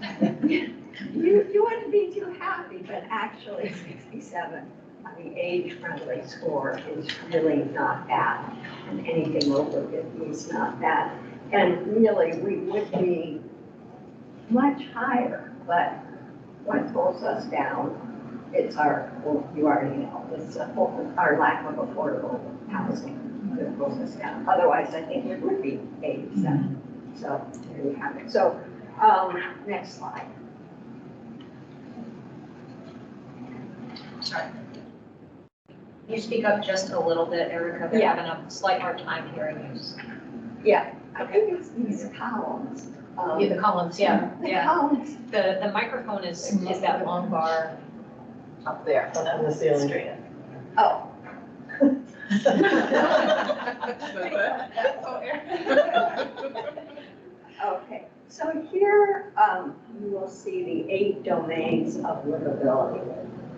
you wouldn't be too happy, but actually 67 on the age-friendly score is really not bad. And anything over 50 is not bad. And really, we would be much higher, but what pulls us down, it's our, well, you already know, it's our lack of affordable housing that pulls us down. Otherwise, I think it would be 87. So there you have it. So next slide.
Sorry. Can you speak up just a little bit, Erica? We're having a slight hard time hearing you.
Yeah, I think it's these columns.
Yeah, the columns, yeah,
The
yeah.
columns.
The microphone is that long bar
Up there, on the ceiling.
straight up.
Oh. Okay, so here you will see the 8 domains of livability.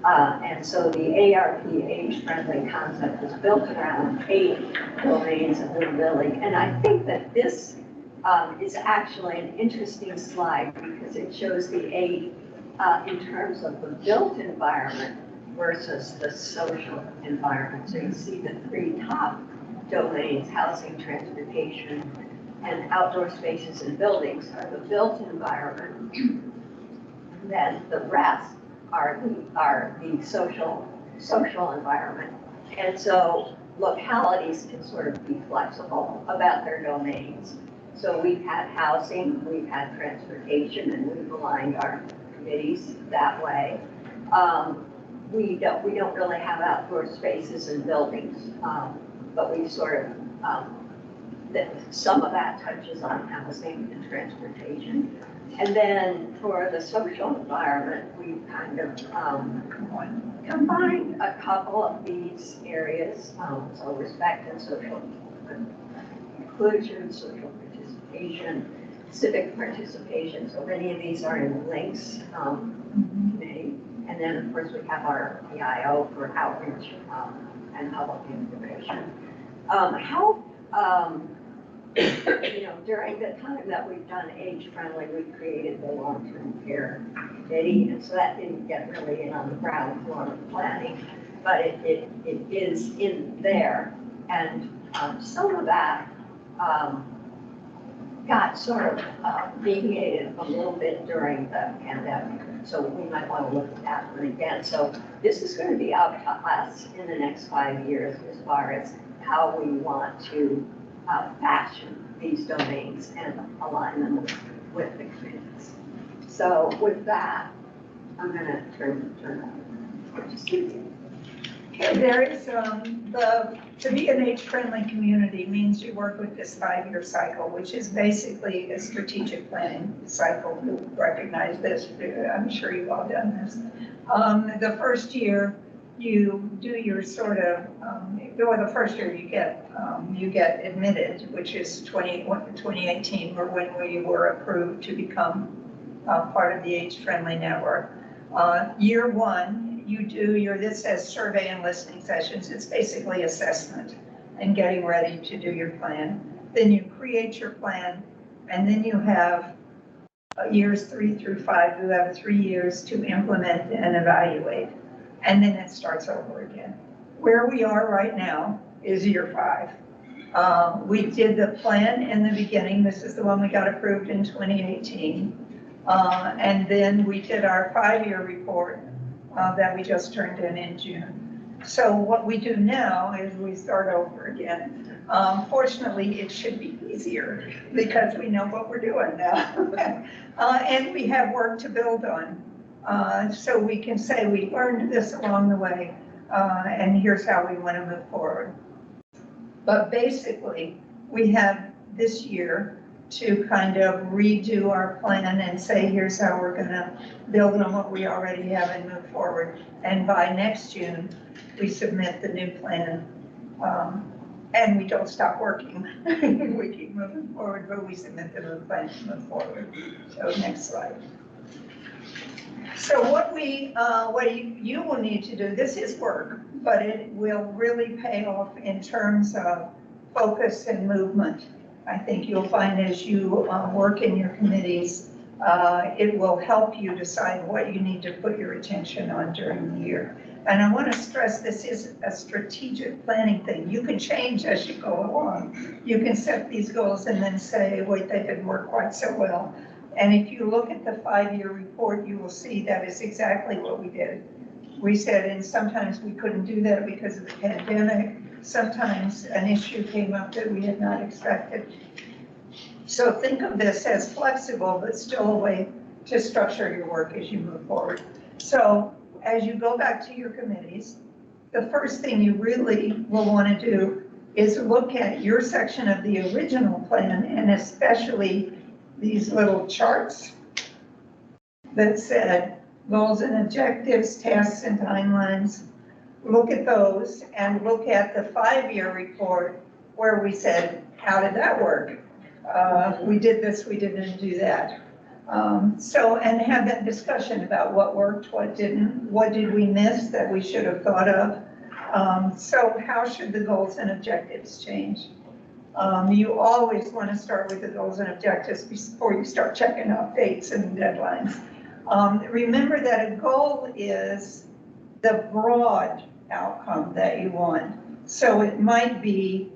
And so the ARP age-friendly concept is built around 8 domains of livability. And I think that this is actually an interesting slide because it shows the 8 in terms of the built environment versus the social environment. So you see the 3 top domains, housing, transportation, and outdoor spaces and buildings are the built environment. And then the rest are the social environment. And so localities can sort of be flexible about their domains. So we've had housing, we've had transportation, and we've aligned our committees that way. We don't really have outdoor spaces and buildings, but we sort of, some of that touches on housing and transportation. And then for the social environment, we've kind of combined a couple of these areas, so respect and social inclusion, social participation, civic participation. So many of these are in links committee. And then, of course, we have our PIO for outreach and public information. During the time that we've done age-friendly, we created the long-term care committee, and so that didn't get really in on the ground floor of planning, but it is in there, and some of that got sort of deviated a little bit during the pandemic, so we might want to look at that one again. So this is going to be up to us in the next 5 years as far as how we want to fashion these domains and align them with the committees. So with that, I'm going to turn over to Susie.
Okay, there is, to be an age-friendly community means you work with this 5-year cycle, which is basically a strategic planning cycle. You recognize this, I'm sure you've all done this. The first year, you do your sort of, the first year you get admitted, which is 2018, or when we were approved to become part of the age-friendly network. Year 1, you do this says survey and listening sessions. It's basically assessment and getting ready to do your plan. Then you create your plan, and then you have years 3 through 5, you have 3 years to implement and evaluate. And then it starts over again. Where we are right now is year 5. We did the plan in the beginning. This is the one we got approved in 2018. And then we did our 5-year report that we just turned in June. So what we do now is we start over again. Fortunately, it should be easier because we know what we're doing now. And we have work to build on. So we can say we learned this along the way, and here's how we want to move forward. But basically, we have this year to kind of redo our plan and say, here's how we're going to build on what we already have and move forward. And by next June, we submit the new plan. And we don't stop working. We keep moving forward, but we submit the new plan to move forward. So next slide. So what you will need to do, this is work, but it will really pay off in terms of focus and movement. I think you'll find as you work in your committees, it will help you decide what you need to put your attention on during the year. And I want to stress this is a strategic planning thing. You can change as you go along. You can set these goals and then say, wait, that didn't work quite so well. And if you look at the 5-year report, you will see that is exactly what we did. We said, and sometimes we couldn't do that because of the pandemic. Sometimes an issue came up that we had not expected. So think of this as flexible, but still a way to structure your work as you move forward. So as you go back to your committees, the first thing you really will want to do is look at your section of the original plan, and especially these little charts that said goals and objectives, tasks and timelines. Look at those and look at the 5-year report where we said, how did that work? We did this, we didn't do that. And have that discussion about what worked, what didn't, what did we miss that we should have thought of. So how should the goals and objectives change? You always want to start with the goals and objectives before you start checking off dates and deadlines. Remember that a goal is the broad outcome that you want. So it might be,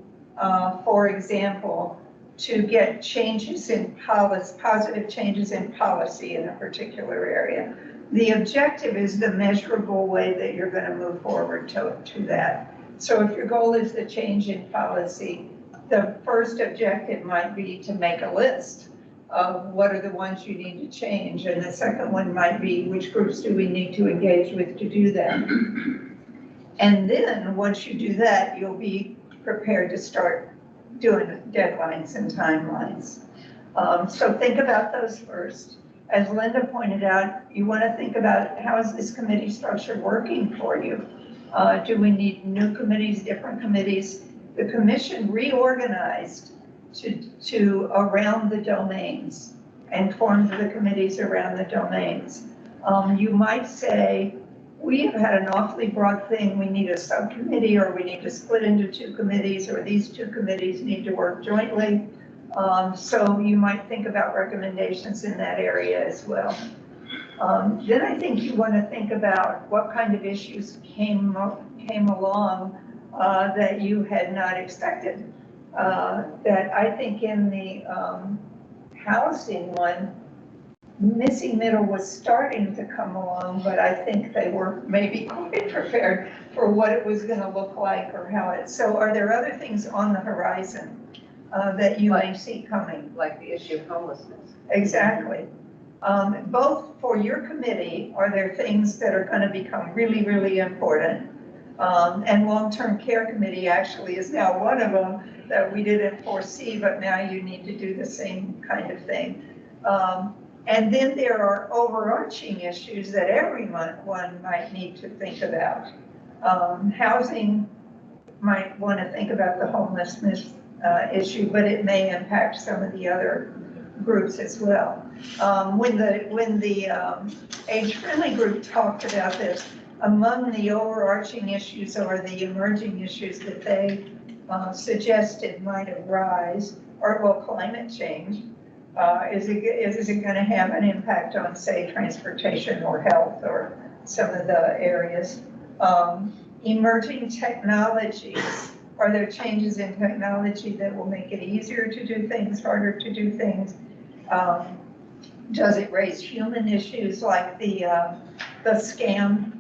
for example, to get changes in policy, positive changes in policy in a particular area. The objective is the measurable way that you're going to move forward to that. So if your goal is the change in policy, the first objective might be to make a list of what are the ones you need to change. And the second one might be which groups do we need to engage with to do that. And then once you do that, you'll be prepared to start doing deadlines and timelines. So think about those first. As Linda pointed out, you want to think about how is this committee structure working for you? Do we need new committees, different committees? The commission reorganized to around the domains and formed the committees around the domains. You might say, we have had an awfully broad thing, we need a subcommittee, or we need to split into 2 committees, or these 2 committees need to work jointly. So you might think about recommendations in that area as well. Then I think you want to think about what kind of issues came along that you had not expected. That I think in the housing one, missing middle was starting to come along, but I think they were maybe quite prepared for what it was going to look like or how it. So are there other things on the horizon that you may see coming?
Like the issue of homelessness.
Exactly. Both for your committee, are there things that are going to become really, really important? And long-term care committee actually is now one of them that we didn't foresee, but now you need to do the same kind of thing. And then there are overarching issues that everyone might need to think about. Housing might want to think about the homelessness issue, but it may impact some of the other groups as well. When the age-friendly group talked about this, among the overarching issues or the emerging issues that they suggested might arise, or well, climate change, is it going to have an impact on, say, transportation or health or some of the areas? Emerging technologies, are there changes in technology that will make it easier to do things, harder to do things? Does it raise human issues like the scam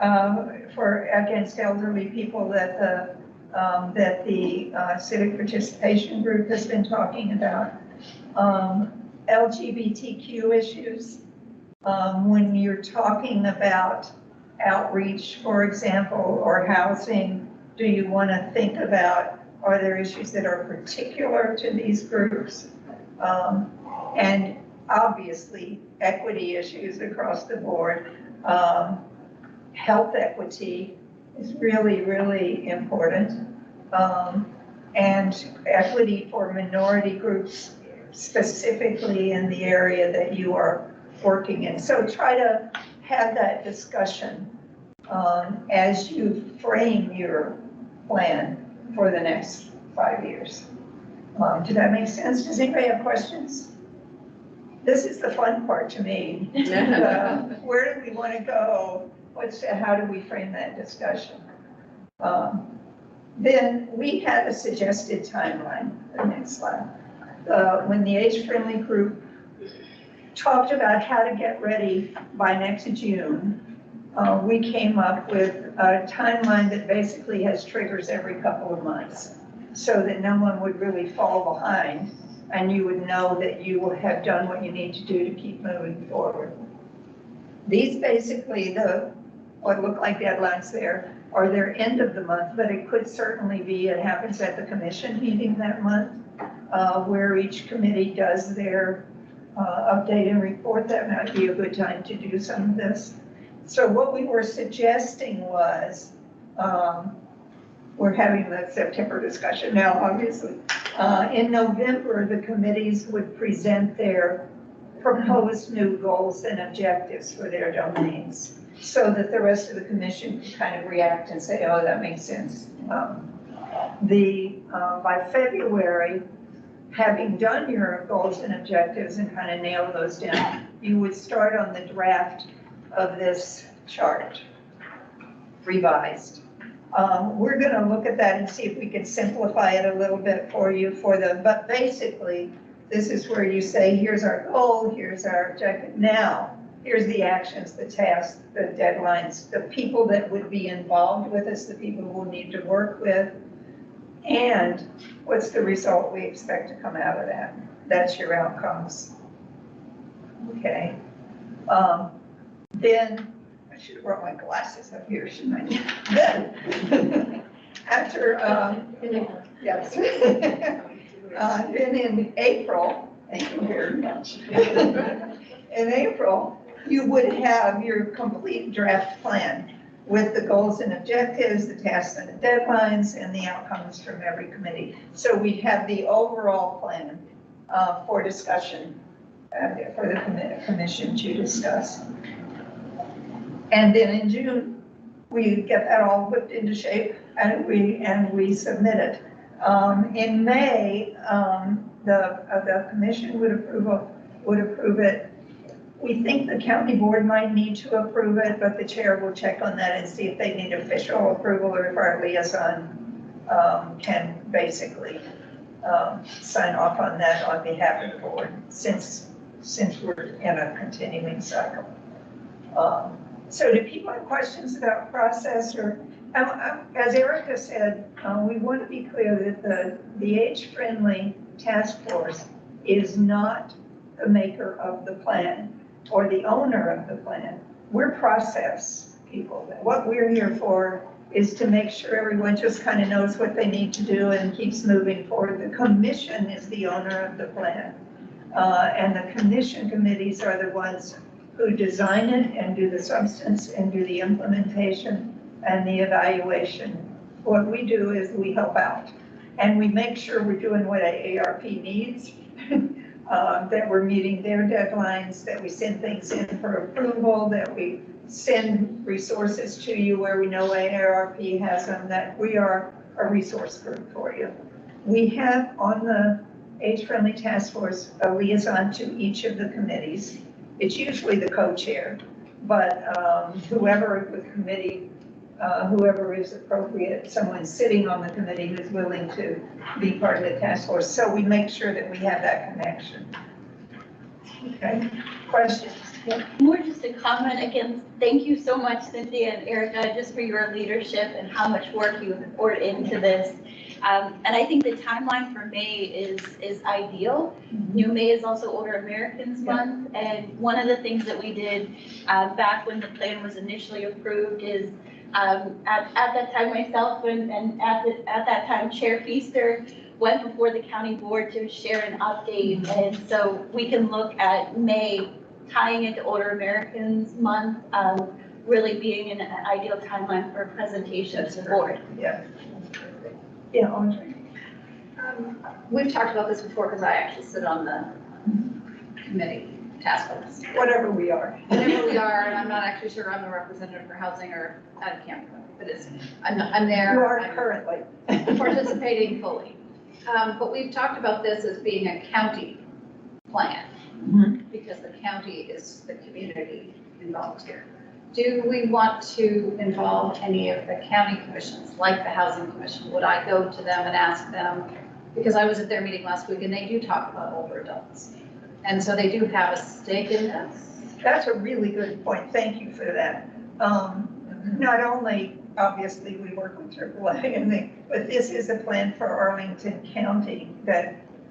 against elderly people that the civic participation group has been talking about? LGBTQ issues, when you're talking about outreach, for example, or housing, do you want to think about, are there issues that are particular to these groups? And obviously, equity issues across the board. Health equity is really, really important. And equity for minority groups, specifically in the area that you are working in. So try to have that discussion as you frame your plan for the next 5 years. Did that make sense? Does anybody have questions? This is the fun part to me. Where do we want to go? How do we frame that discussion? Then we had a suggested timeline, the next slide. When the age-friendly group talked about how to get ready by next June, we came up with a timeline that basically has triggers every couple of months so that no one would really fall behind and you would know that you will have done what you need to do to keep moving forward. These basically, what look like deadlines there, are their end of the month, but it could certainly be, it happens at the commission meeting that month, where each committee does their update and report. That might be a good time to do some of this. So what we were suggesting was, we're having the September discussion now, obviously. In November, the committees would present their proposed new goals and objectives for their domains so that the rest of the commission can kind of react and say, oh, that makes sense. By February, having done your goals and objectives and kind of nail those down, you would start on the draft of this chart, revised. We're going to look at that and see if we can simplify it a little bit for you but basically, this is where you say, here's our goal, here's our objective. Now, here's the actions, the tasks, the deadlines, the people that would be involved with us, the people we'll need to work with, and what's the result we expect to come out of that. That's your outcomes. Okay. Then, I should have brought my glasses up here, shouldn't I? Then, after, yes. Then in April, thank you very much. In April, you would have your complete draft plan with the goals and objectives, the tasks and the deadlines, and the outcomes from every committee. So we have the overall plan for discussion for the commission to discuss. And then in June, we get that all whipped into shape and we submit it. In May, the commission would approve it. We think the county board might need to approve it, but the chair will check on that and see if they need official approval or if our liaison can basically sign off on that on behalf of the board, since we're in a continuing cycle. So do people have questions about process or, as Erica said, we want to be clear that the age-friendly task force is not the maker of the plan or the owner of the plan. We're process people. What we're here for is to make sure everyone just kind of knows what they need to do and keeps moving forward. The commission is the owner of the plan. And the commission committees are the ones who design it and do the substance and do the implementation and the evaluation. What we do is we help out and we make sure we're doing what AARP needs. that we're meeting their deadlines, that we send things in for approval, that we send resources to you where we know AARP has them, that we are a resource group for you. We have on the Age-Friendly Task Force a liaison to each of the committees. It's usually the co-chair, but whoever the committee, whoever is appropriate, someone sitting on the committee who's willing to be part of the task force. So we make sure that we have that connection. Okay, questions?
More just a comment again, thank you so much, Cynthia and Erica, just for your leadership and how much work you have poured into this. And I think the timeline for May is ideal. You know, May is also Older Americans Month, and one of the things that we did back when the plan was initially approved is at that time myself and at that time Chair Feaster went before the county board to share an update, and so we can look at May tying into Older Americans Month, really being an ideal timeline for a presentation to the board.
Yeah. Yeah, Audrey.
We've talked about this before because I actually sit on the committee task force.
Whatever we are.
Whatever we are, and I'm not actually sure I'm a representative for housing or I can't remember, but I'm there.
You are
I'm
currently.
participating fully. But we've talked about this as being a county plan because the county is the community involved here. Do we want to involve any of the county commissions, like the Housing Commission? Would I go to them and ask them? Because I was at their meeting last week and they do talk about older adults. And so they do have a stake in this.
That's a really good point. Thank you for that. Not only, obviously, we work with AAA and but this is a plan for Arlington County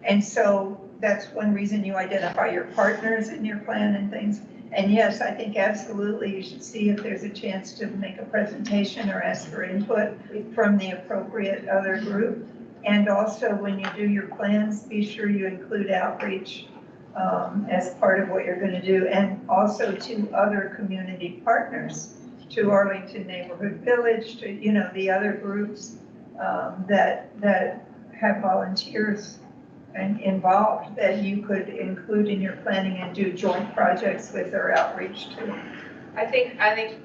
and so that's one reason you identify your partners in your plan and things. And yes, I think absolutely you should see if there's a chance to make a presentation or ask for input from the appropriate other group. And also when you do your plans, be sure you include outreach as part of what you're going to do, and also to other community partners, to Arlington Neighborhood Village, to, you know, the other groups that have volunteers and involved that you could include in your planning and do joint projects with or outreach to.
I think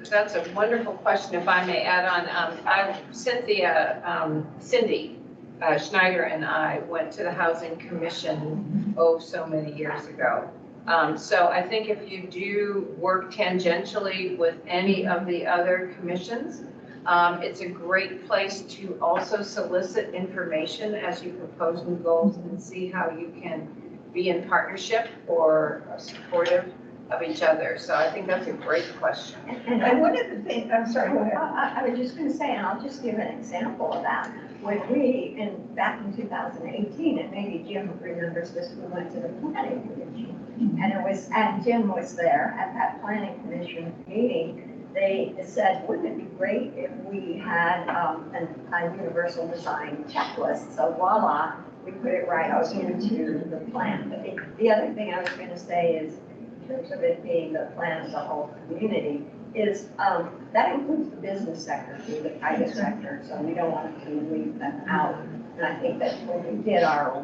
that's a wonderful question, if I may add on. Cindy Schneider and I went to the Housing Commission, so many years ago. So I think if you do work tangentially with any of the other commissions, it's a great place to also solicit information as you propose new goals and see how you can be in partnership or supportive of each other. So I think that's a great question.
And one of the things, I'm sorry, go ahead.
I was just going to say, and I'll just give an example of that. When we, back in 2018, and maybe Jim remembers this, we went to the planning commission. And Jim was there at that planning commission meeting. They said, wouldn't it be great if we had a universal design checklist? So voila, we put it right out into the plan. But the other thing I was going to say is, in terms of it being the plan of the whole community, is that includes the business sector too, the private sector. So we don't want to leave them out. And I think that when we did our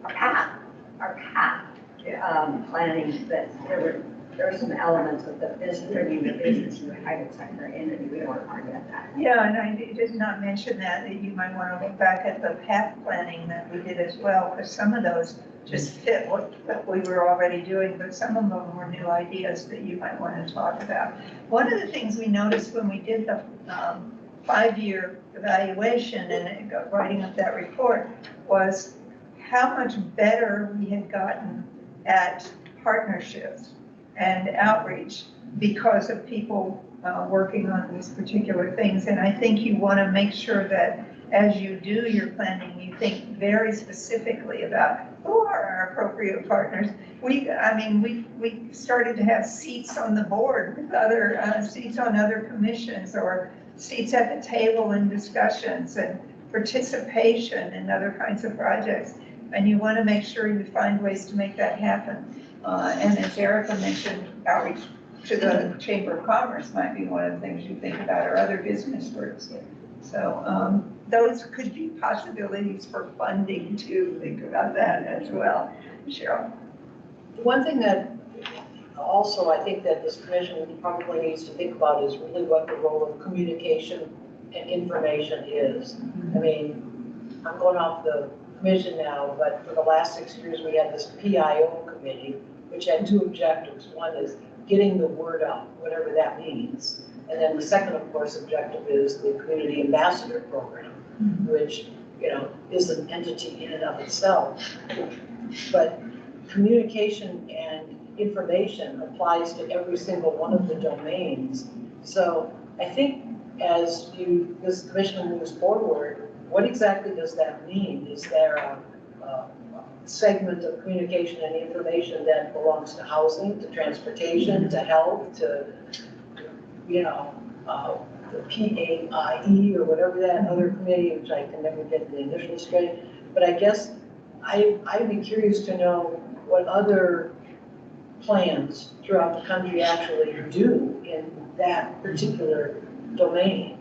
path planning, that there were some elements of the business, bringing the business and the private sector in, and we don't want to forget that.
Yeah, and I did not mention that you might want to look back at the path planning that we did as well, because some of those just fit what we were already doing, but some of them were new ideas that you might want to talk about. One of the things we noticed when we did the 5-year evaluation and writing up that report was how much better we had gotten at partnerships and outreach because of people working on these particular things. And I think you want to make sure that as you do your planning, you think very specifically about who are our appropriate partners. We started to have seats on the board with other seats on other commissions, or seats at the table in discussions and participation in other kinds of projects. And you want to make sure you find ways to make that happen. And as Erica mentioned, outreach to the Chamber of Commerce might be one of the things you think about, or other business groups. So those could be possibilities for funding too. Think about that as well. Cheryl.
One thing that also I think that this commission probably needs to think about is really what the role of communication and information is. I mean, I'm going off the commission now, but for the last 6 years, we had this PIO committee, which had two objectives. One is getting the word out, whatever that means. And then the second, of course, objective is the community ambassador program, which, you know, is an entity in and of itself. But communication and information applies to every single one of the domains. So I think as this commission moves forward, what exactly does that mean? Is there a segment of communication and information that belongs to housing, to transportation, to health, to, you know, the PAIE or whatever that other committee, which I can never get the initials straight. But I guess I'd be curious to know what other plans throughout the country actually do in that particular domain.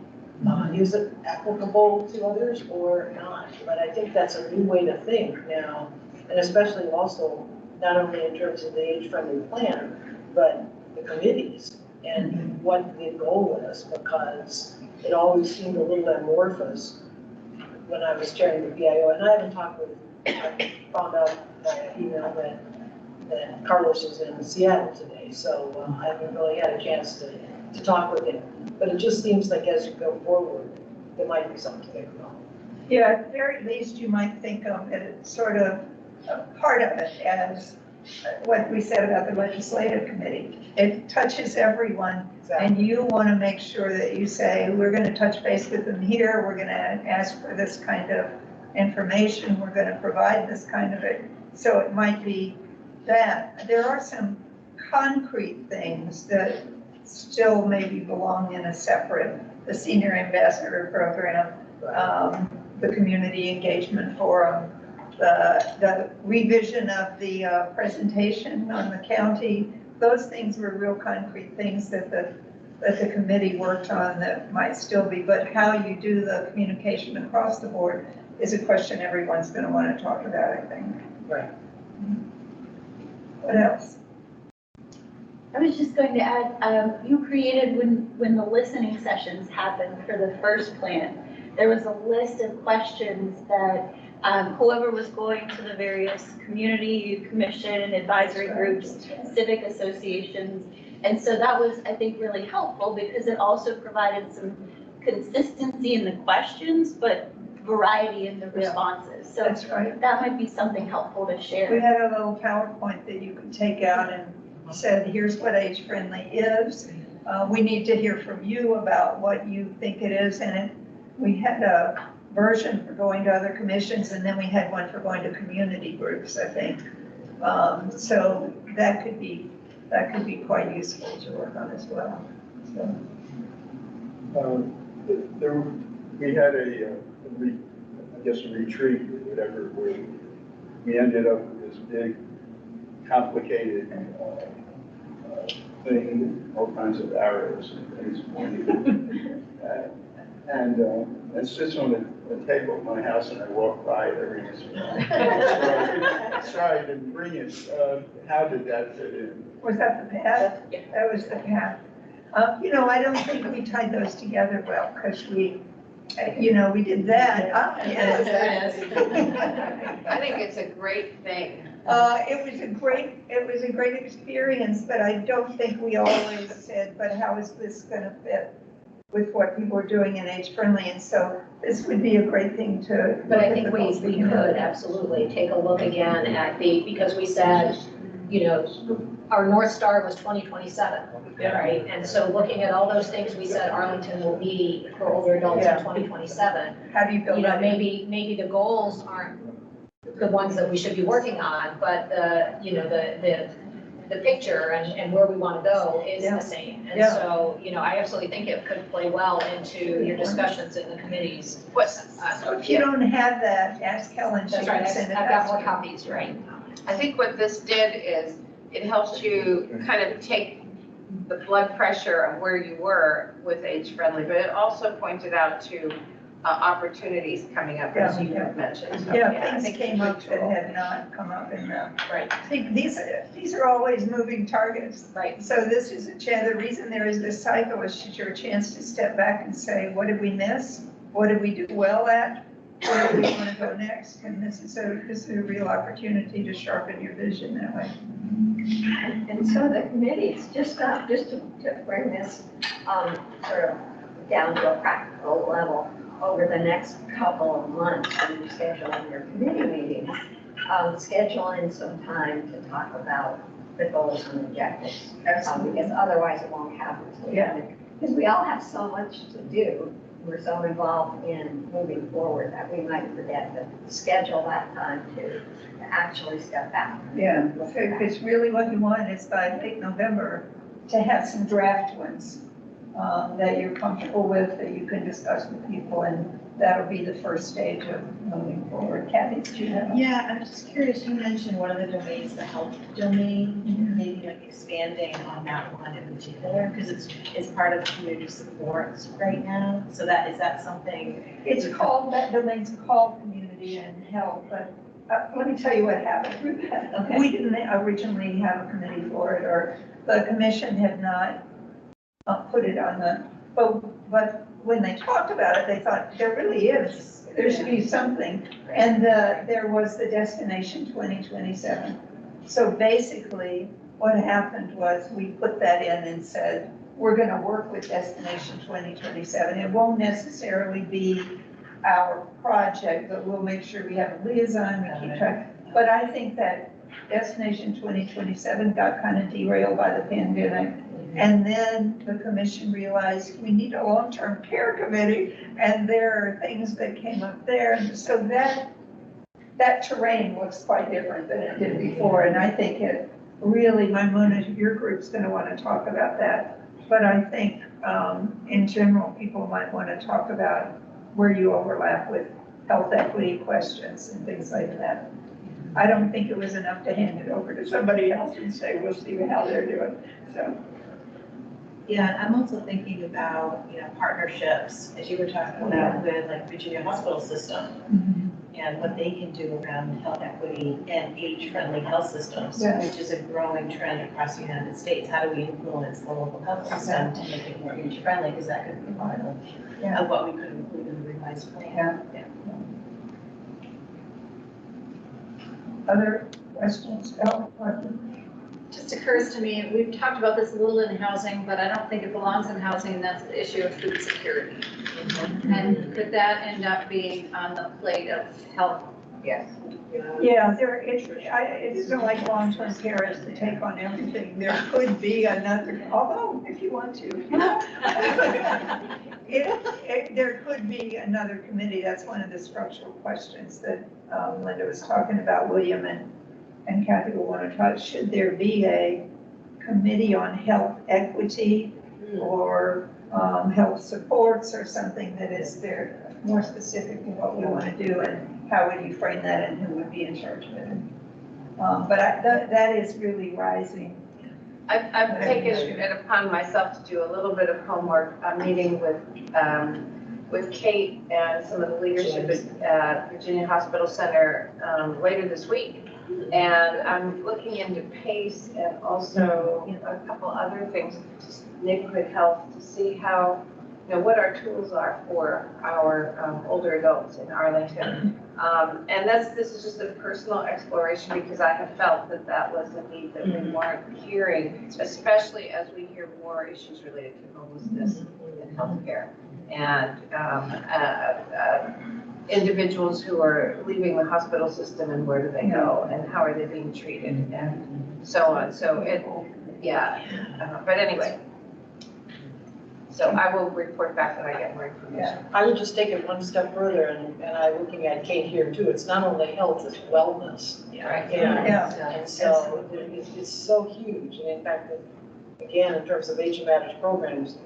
Is it applicable to others or not? But I think that's a new way to think now, and especially also not only in terms of the age-friendly plan, but the committees and what the goal is, because it always seemed a little amorphous when I was chairing the PIO, and I haven't talked with, I found out via email that Carlos is in Seattle today, so I haven't really had a chance to talk with him. But it just seems like as you go forward, there might be something to think about.
Yeah, at the very least, you might think of it sort of, part of it as what we said about the legislative committee. It touches everyone, and you want to make sure that you say, we're going to touch base with them here, we're going to ask for this kind of information, we're going to provide this kind of it. So it might be that. There are some concrete things that still maybe belong in a separate, the senior ambassador program, the community engagement forum, the revision of the presentation on the county. Those things were real concrete things that the committee worked on that might still be, but how you do the communication across the board is a question everyone's going to want to talk about, I think.
Right.
What else?
I was just going to add, you created when the listening sessions happened for the first plan, there was a list of questions that whoever was going to the various community commission, advisory groups, civic associations. And so that was, I think, really helpful because it also provided some consistency in the questions, but variety in the responses. So
That's right.
that might be something helpful to share.
We had a little PowerPoint that you could take out and said, here's what age-friendly is. We need to hear from you about what you think it is. And we had a version for going to other commissions, and then we had one for going to community groups, I think. So that could be quite useful to work on as well. So.
We had a retreat or whatever, where we ended up with this big, complicated thing, all kinds of arrows and things pointing. And it sits on the table at my house, and I walk by it every once in a while. Sorry, I didn't bring it. How did that fit in?
Was that the path? That was the path. You know, I don't think we tied those together well, because we did that.
Yes. I think it's a great thing.
It was a great experience, but I don't think we always said, but how is this going to fit with what people are doing in age friendly? And so this would be a great thing to.
But I think we could absolutely take a look again at because we said, you know, our North Star was 2027, right? And so looking at all those things, we said Arlington will be for older adults in 2027.
How do you build that?
Maybe the goals aren't the ones that we should be working on, but the picture and where we want to go is the same. And so, you know, I absolutely think it could play well into your discussions in the committees.
So if you don't have that, ask Helen.
That's right, I've got more copies, right?
I think what this did is it helps you kind of take the blood pressure of where you were with age friendly, but it also pointed out to opportunities coming up, as you have mentioned. So, I
Yeah,
think
things came up
it's
that
cool.
had not come up in the,
Right.
I think these are always moving targets.
Right.
So this is a chance, the reason there is this cycle is your chance to step back and say, what did we miss? What did we do well at? Where do we want to go next? And this is a real opportunity to sharpen your vision that way.
And so the committees, just to bring this sort of down to a practical level, over the next couple of months, when you're scheduling your committee meetings, schedule in some time to talk about the goals and objectives. Because otherwise it won't happen. Because we all have so much to do. We're so involved in moving forward that we might forget to schedule that time to actually step back.
Yeah, so if it's really what you want, it's by late November to have some draft ones that you're comfortable with, that you can discuss with people, and that'll be the first stage of moving forward. Kathy, did you have?
Yeah, I'm just curious, you mentioned one of the domains, the health domain, maybe like expanding on that one in particular, because it's part of community supports right now. So is that something?
It's called, that domain's called Community and Health, but let me tell you what happened.
Okay.
We didn't originally have a committee for it, or the commission had not put it on the, but when they talked about it, they thought there really is, there should be something. And there was the Destination 2027. So basically, what happened was we put that in and said, we're gonna work with Destination 2027. It won't necessarily be our project, but we'll make sure we have a liaison, we keep track. But I think that Destination 2027 got kind of derailed by the pandemic. And then the commission realized we need a long-term care committee, and there are things that came up there. And so that terrain looks quite different than it did before. And I think it really, Maimuna, your group's gonna wanna talk about that. But I think in general, people might wanna talk about where you overlap with health equity questions and things like that. I don't think it was enough to hand it over to somebody else and say, we'll see how they're doing, so.
Yeah, I'm also thinking about, partnerships, as you were talking about with like Virginia Hospital System and what they can do around health equity and age-friendly health systems,
Yes.
which is a growing trend across the United States. How do we influence the local health system to make it more age-friendly? Because that could be part of what we could include in the revised plan.
Yeah. Other questions?
Just occurs to me, we've talked about this a little in housing, but I don't think it belongs in housing, and that's the issue of food security. And could that end up being on the plate of health?
Yes.
Yeah, it's not like long-term care is to take on everything. There could be another, although if you want to. There could be another committee. That's one of the structural questions that Linda was talking about, William and Kathy will want to touch. Should there be a committee on health equity or health supports or something that is there more specific to what we want to do, and how would you frame that and who would be in charge of it? But that is really rising.
I've taken it upon myself to do a little bit of homework. I'm meeting with Kate and some of the leadership at Virginia Hospital Center later this week. And I'm looking into PACE and also a couple other things, just neighborhood health, to see how, what our tools are for our older adults in Arlington. And this is just a personal exploration, because I have felt that was a need that we weren't hearing, especially as we hear more issues related to homelessness and healthcare. And individuals who are leaving the hospital system, and where do they go, and how are they being treated, and so on. So but anyway. So I will report back when I get more information.
I would just take it one step further, and I'm looking at Kate here too. It's not only health, it's wellness.
Right.
And so it's so huge. And in fact, again, in terms of Aging Matters programs,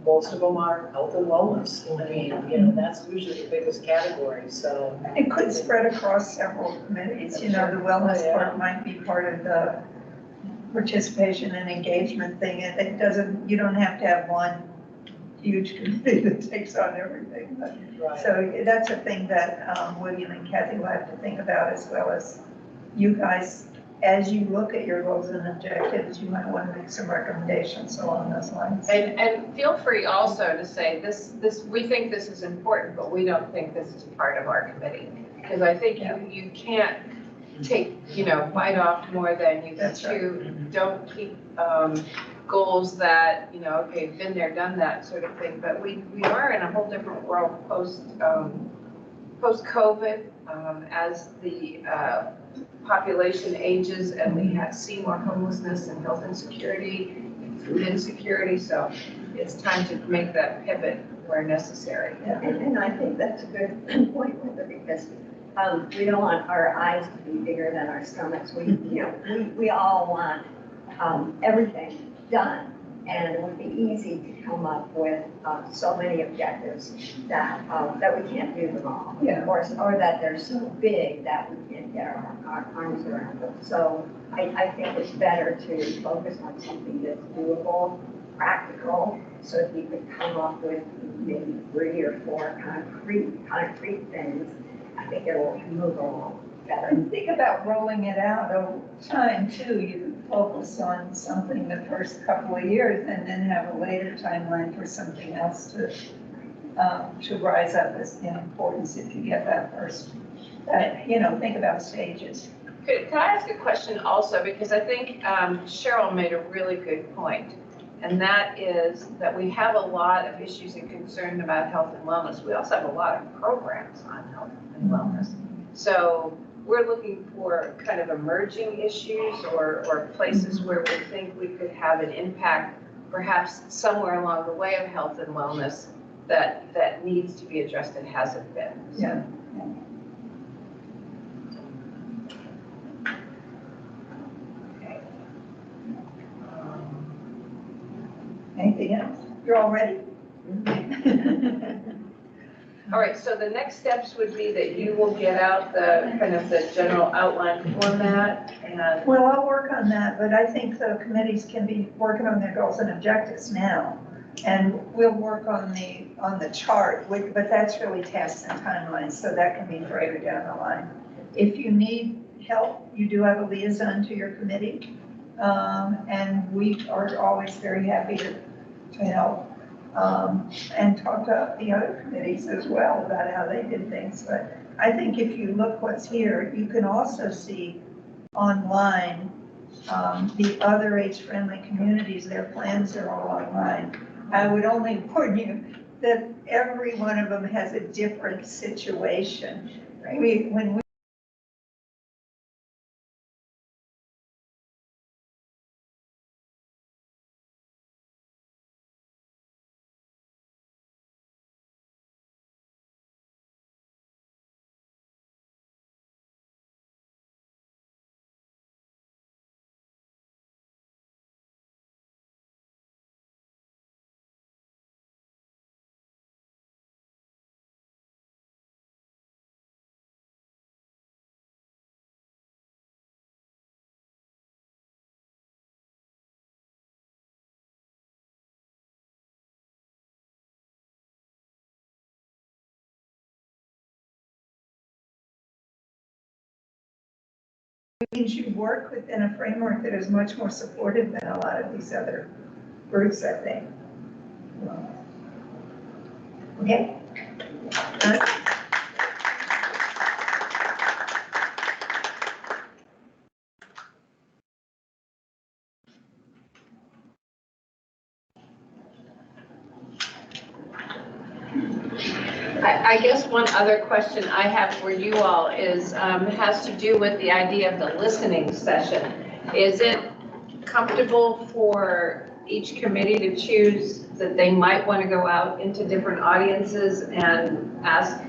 most of them are health and wellness. I mean, that's usually the biggest category, so.
It could spread across several committees, the wellness part might be part of the participation and engagement thing. It doesn't, you don't have to have one huge committee that takes on everything. But
Right.
so that's a thing that William and Kathy will have to think about, as well as you guys. As you look at your goals and objectives, you might want to make some recommendations along those lines.
And feel free also to say, we think this is important, but we don't think this is part of our committee. Because I think you can't take, bite off more than you can
That's right.
chew. Don't keep goals that, okay, been there, done that sort of thing. But we are in a whole different world post-COVID, as the population ages and we see more homelessness and health insecurity, food insecurity. So it's time to make that pivot where necessary.
And I think that's a good point, Linda, because we don't want our eyes to be bigger than our stomachs. We all want everything done. And it would be easy to come up with so many objectives that we can't do them all.
Yeah.
Or that they're so big that we can't get our arms around them. So I think it's better to focus on something that's doable, practical, so if you could come up with maybe 3 or 4 concrete things, I think it will move along better.
And think about rolling it out over time too. You focus on something the first couple of years and then have a later timeline for something else to rise up as in importance if you get that first. Think about stages.
Can I ask a question also? Because I think Cheryl made a really good point. And that is that we have a lot of issues and concern about health and wellness. We also have a lot of programs on health and wellness. So we're looking for kind of emerging issues or places where we think we could have an impact, perhaps somewhere along the way of health and wellness that needs to be addressed and hasn't been. So.
Yeah.
Okay.
Anything else? You're all ready?
All right, so the next steps would be that you will get out the general outline format and.
Well, I'll work on that, but I think the committees can be working on their goals and objectives now. And we'll work on the chart, but that's really tasks and timelines, so that can be further down the line. If you need help, you do have a liaison to your committee. And we are always very happy to help. And talk to the other committees as well about how they did things. But I think if you look what's here, you can also see online the other age-friendly communities, their plans are all online. I would only warn you that every one of them has a different situation. Right? When we means you work within a framework that is much more supportive than a lot of these other groups, I think. Okay.
I guess one other question I have for you all has to do with the idea of the listening session. Is it comfortable for each committee to choose that they might want to go out into different audiences and ask?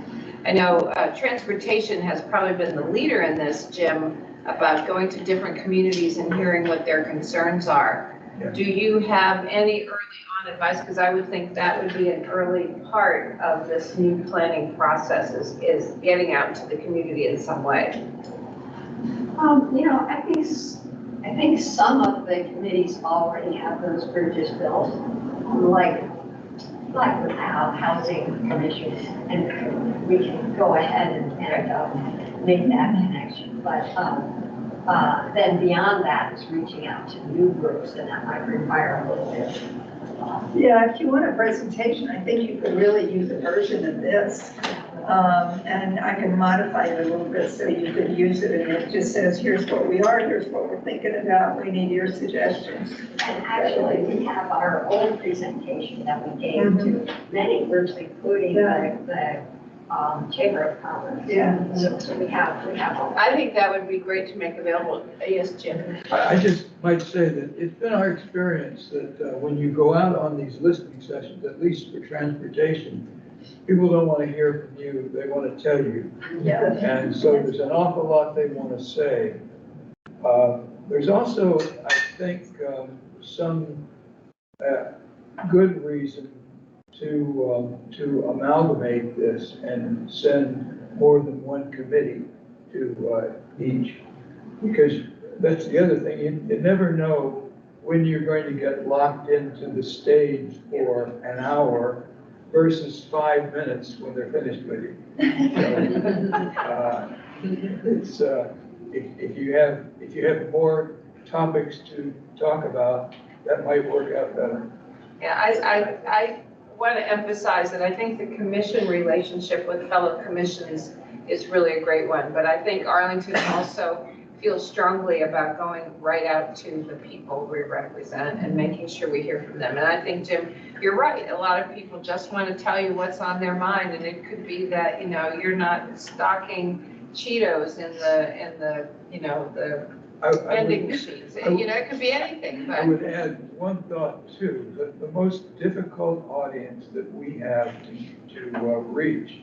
I know transportation has probably been the leader in this, Jim, about going to different communities and hearing what their concerns are.
Yeah.
Do you have any early on advice? Because I would think that would be an early part of this new planning process is getting out to the community in some way.
I think some of the committees already have those bridges built. Like like with housing commissions, and we can go ahead and make that connection. But then beyond that is reaching out to new groups, and that might require a little bit.
Yeah, if you want a presentation, I think you could really use a version of this. And I can modify it a little bit so you could use it, and it just says, here's what we are, here's what we're thinking about, we need your suggestions.
And actually, we have our old presentation that we gave to many groups, including the Chamber of Commerce.
Yeah.
So we have all.
I think that would be great to make available. Yes, Jim?
I just might say that it's been our experience that when you go out on these listening sessions, at least for transportation, people don't want to hear from you, they want to tell you.
Yeah.
And so there's an awful lot they want to say. There's also, I think, some good reason to amalgamate this and send more than one committee to each. Because that's the other thing, you never know when you're going to get locked into the stage for an hour versus 5 minutes when they're finished with you. So, if you have more topics to talk about, that might work out better.
Yeah, I want to emphasize that I think the commission relationship with fellow commissions is really a great one, but I think Arlington also feels strongly about going right out to the people we represent and making sure we hear from them. And I think, Jim, you're right. A lot of people just want to tell you what's on their mind, and it could be that, you're not stocking Cheetos in the vending machines. It could be anything,
I
but.
would add one thought too, that the most difficult audience that we have to reach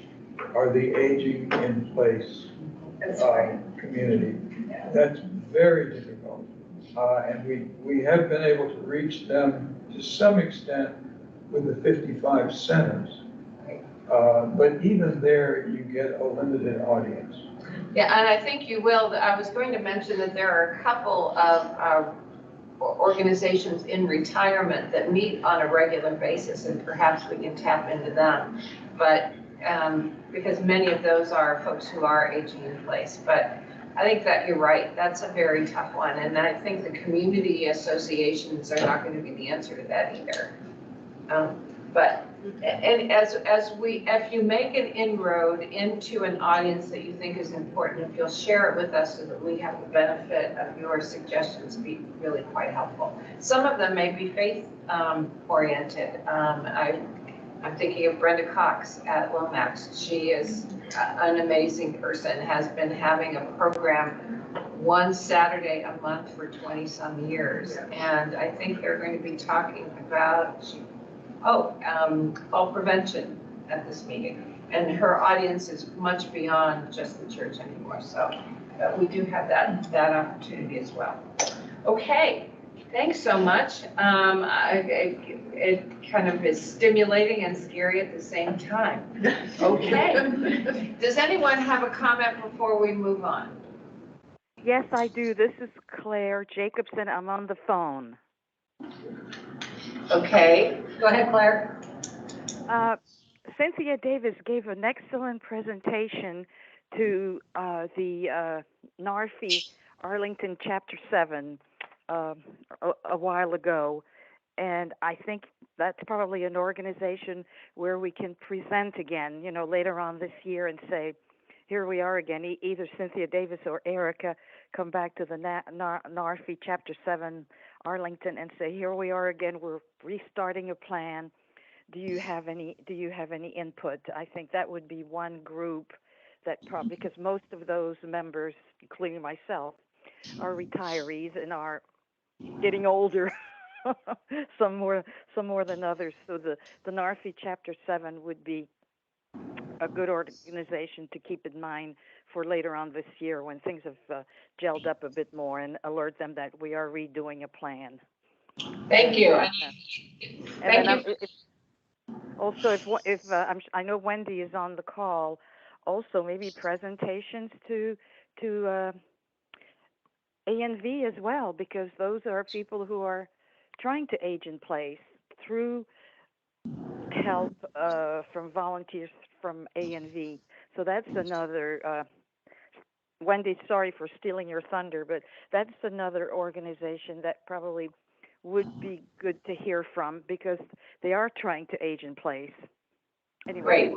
are the aging in place community. That's very difficult. And we have been able to reach them to some extent with the 55 centers. But even there, you get a limited audience.
Yeah, and I think you will. I was going to mention that there are a couple of organizations in retirement that meet on a regular basis, and perhaps we can tap into them. But because many of those are folks who are aging in place. But I think that you're right. That's a very tough one. And I think the community associations are not going to be the answer to that either. If you make an inroad into an audience that you think is important, if you'll share it with us so that we have the benefit of your suggestions, be really quite helpful. Some of them may be faith oriented. I'm thinking of Brenda Cox at Lomax. She is an amazing person, has been having a program one Saturday a month for 20 some years. And I think they're going to be talking about fall prevention at this meeting. And her audience is much beyond just the church anymore. So we do have that opportunity as well. Okay, thanks so much. It kind of is stimulating and scary at the same time. Okay. Does anyone have a comment before we move on?
Yes, I do. This is Claire Jacobson. I'm on the phone.
Okay.
Go ahead, Claire.
Cynthia Davis gave an excellent presentation to the NARFE Arlington Chapter 7 a while ago. And I think that's probably an organization where we can present again, later on this year and say, here we are again. Either Cynthia Davis or Erica come back to the NARFE Chapter 7 Arlington and say, here we are again. We're restarting a plan. Do you have any input? I think that would be one group that probably, because most of those members, including myself, are retirees and are getting older. some more than others. So the NARFE Chapter 7 would be a good organization to keep in mind for later on this year when things have gelled up a bit more, and alert them that we are redoing a plan.
Thank you.
Thank you. Also, I know Wendy is on the call. Also, maybe presentations to ANV as well, because those are people who are trying to age in place through help from volunteers from A&V. So that's another, Wendy, sorry for stealing your thunder, but that's another organization that probably would be good to hear from because they are trying to age in place. Anyway,
Great.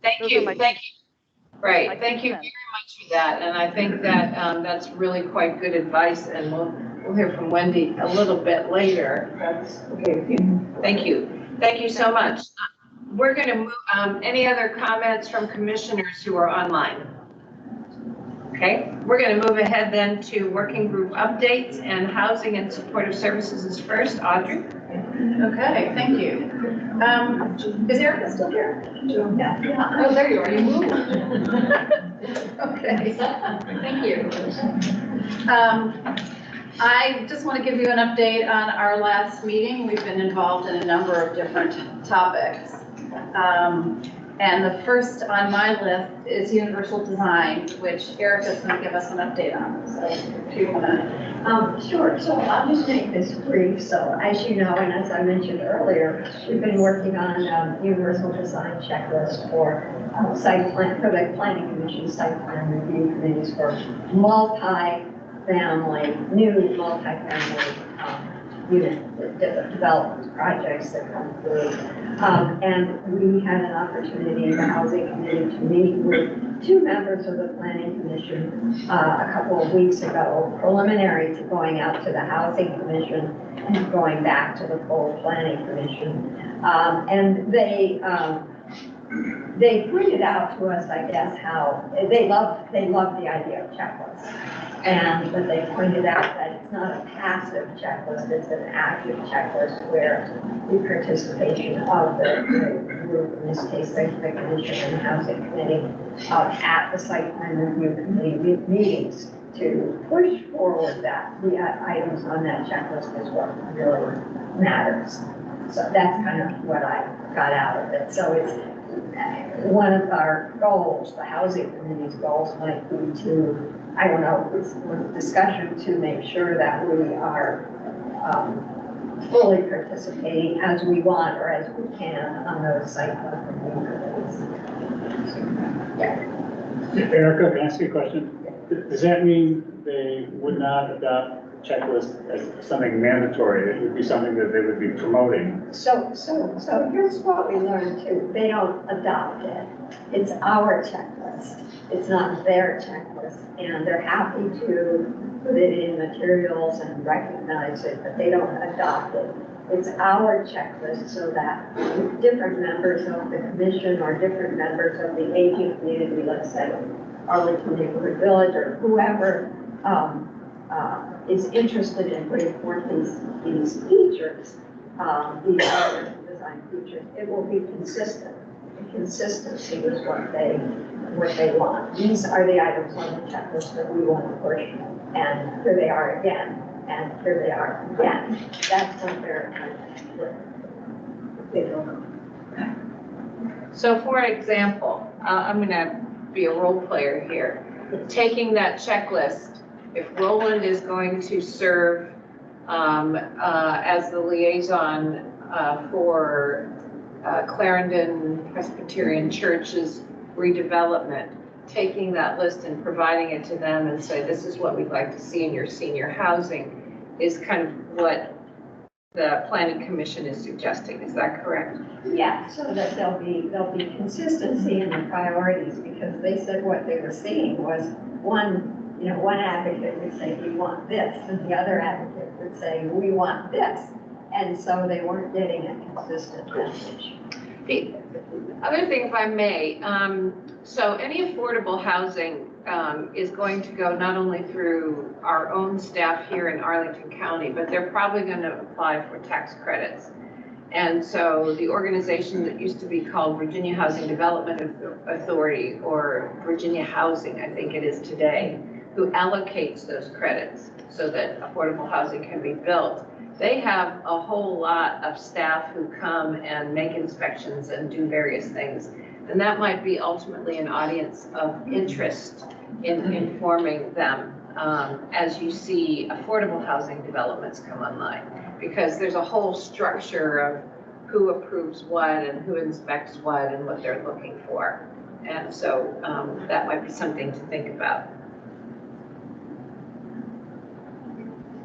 Thank you. Thank you. Right. Thank you very much for that. And I think that that's really quite good advice. And we'll hear from Wendy a little bit later. That's okay with you. Thank you. Thank you so much. We're going to move. Any other comments from commissioners who are online? Okay, we're going to move ahead then to working group updates, and housing and supportive services is first. Audrey?
Okay, thank you. Is Erica still here?
Yeah.
Oh, there you are, you moved. Okay, thank you. I just want to give you an update on our last meeting. We've been involved in a number of different topics. And the first on my list is universal design, which Erica's going to give us an update on. So if you want to.
Sure, so I'll just make this brief. So as you know, and as I mentioned earlier, we've been working on universal design checklist for site plan, for the planning commission site plan review committees for new multi-family unit development projects that come through. And we had an opportunity, the housing committee, to meet with two members of the planning commission a couple of weeks ago, preliminary to going out to the housing commission and going back to the full planning commission. And they pointed out to us, I guess, how they love the idea of checklists. But they pointed out that it's not a passive checklist, it's an active checklist where the participation of the group, in this case, the commission and the housing committee, at the site plan review committee meetings to push forward the items on that checklist is what really matters. So that's kind of what I got out of it. So it's one of our goals, the housing committee's goals might be to, I don't know, it's a discussion to make sure that we are fully participating as we want or as we can on those site plan review.
Erica, can I ask you a question? Does that mean they would not adopt the checklist as something mandatory? It would be something that they would be promoting?
So here's what we learned too. They don't adopt it. It's our checklist. It's not their checklist. And they're happy to put it in materials and recognize it, but they don't adopt it. It's our checklist so that different members of the commission or different members of the aging community, let's say Arlington Neighborhood Village or whoever is interested in putting forth these features, these design features, it will be consistent. The consistency is what they want. These are the items on the checklist that we want to push, and here they are again, and here they are again. That's what
So for example, I'm going to be a role player here. Taking that checklist, if Roland is going to serve as the liaison for Clarendon Presbyterian Church's redevelopment, taking that list and providing it to them and say, this is what we'd like to see in your senior housing, is kind of what the planning commission is suggesting. Is that correct?
Yeah, so that there'll be consistency in the priorities, because they said what they were seeing was one advocate would say, we want this, and the other advocate would say, we want this. And so they weren't getting a consistent message.
The other thing, if I may, so any affordable housing is going to go not only through our own staff here in Arlington County, but they're probably going to apply for tax credits. And so the organization that used to be called Virginia Housing Development Authority, or Virginia Housing, I think it is today, who allocates those credits so that affordable housing can be built. They have a whole lot of staff who come and make inspections and do various things. And that might be ultimately an audience of interest in informing them as you see affordable housing developments come online. Because there's a whole structure
who approves what and who inspects what and what they're looking for. And so that might be something to think about.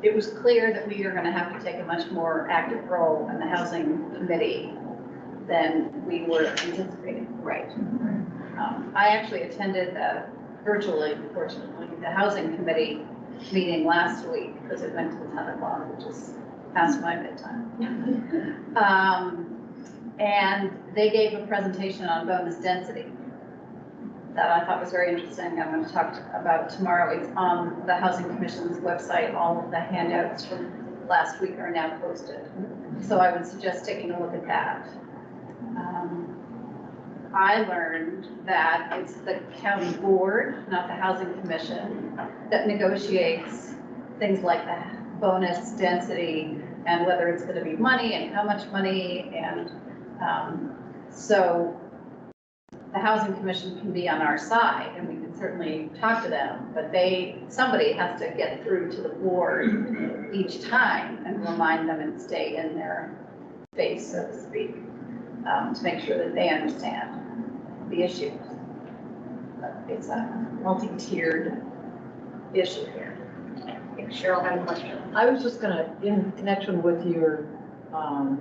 It was clear that we are going to have to take a much more active role in the housing committee than we were anticipating.
Right.
I actually attended virtually, fortunately, the housing committee meeting last week because it went to 10 o'clock, which is past my bedtime. And they gave a presentation on bonus density that I thought was very interesting. I'm going to talk about tomorrow. It's on the Housing Commission's website. All of the handouts from last week are now posted. So I would suggest taking a look at that. I learned that it's the county board, not the Housing Commission, that negotiates things like that, bonus density, and whether it's going to be money and how much money. And so the Housing Commission can be on our side and we can certainly talk to them, but somebody has to get through to the board each time and remind them and stay in their face, so to speak, to make sure that they understand the issues. But it's a multi-tiered issue here.
Cheryl had a question.
I was just gonna, in connection with your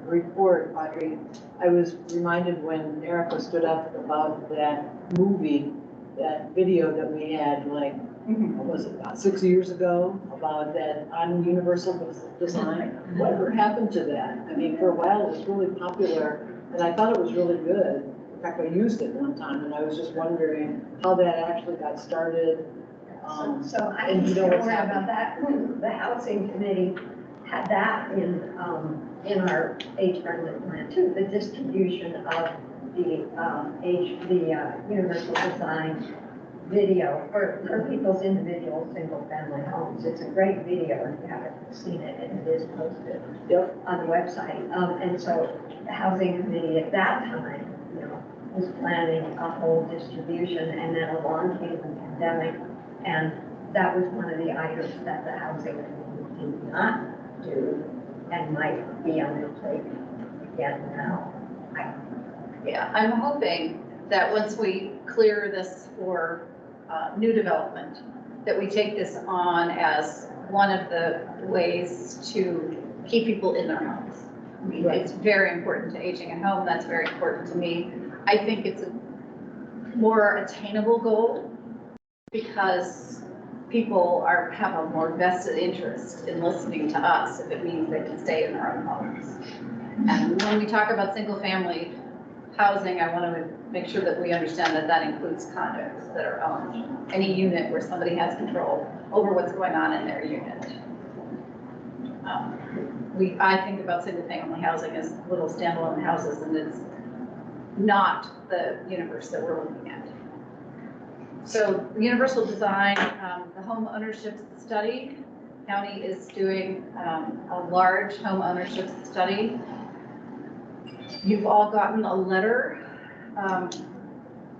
report, Audrey, I was reminded when Erica stood up about that movie, that video that we had, like, what was it, about 6 years ago, about that on universal design. Whatever happened to that? I mean, for a while it was really popular, and I thought it was really good. In fact, I used it one time, and I was just wondering how that actually got started.
So I
and
was
you know what's
aware
happening.
about that. The housing committee had that in our age-friendly plan too, the distribution of the universal design video for people's individual single-family homes. It's a great video, if you haven't seen it, and it is posted on the website. And so the housing committee at that time, was planning a whole distribution, and then along came the pandemic, and that was one of the items that the housing committee did not do and might be on their plate again now.
Yeah, I'm hoping that once we clear this for new development, that we take this on as one of the ways to keep people in their homes. I mean, it's very important to aging at home. That's very important to me. I think it's a more attainable goal because people have a more vested interest in listening to us if it means they can stay in their own homes. And when we talk about single family housing, I want to make sure that we understand that that includes condos that are owned, any unit where somebody has control over what's going on in their unit. I think about single family housing as little standalone houses, and it's not the universe that we're looking at. So universal design, the home ownership study, county is doing a large home ownership study. You've all gotten a letter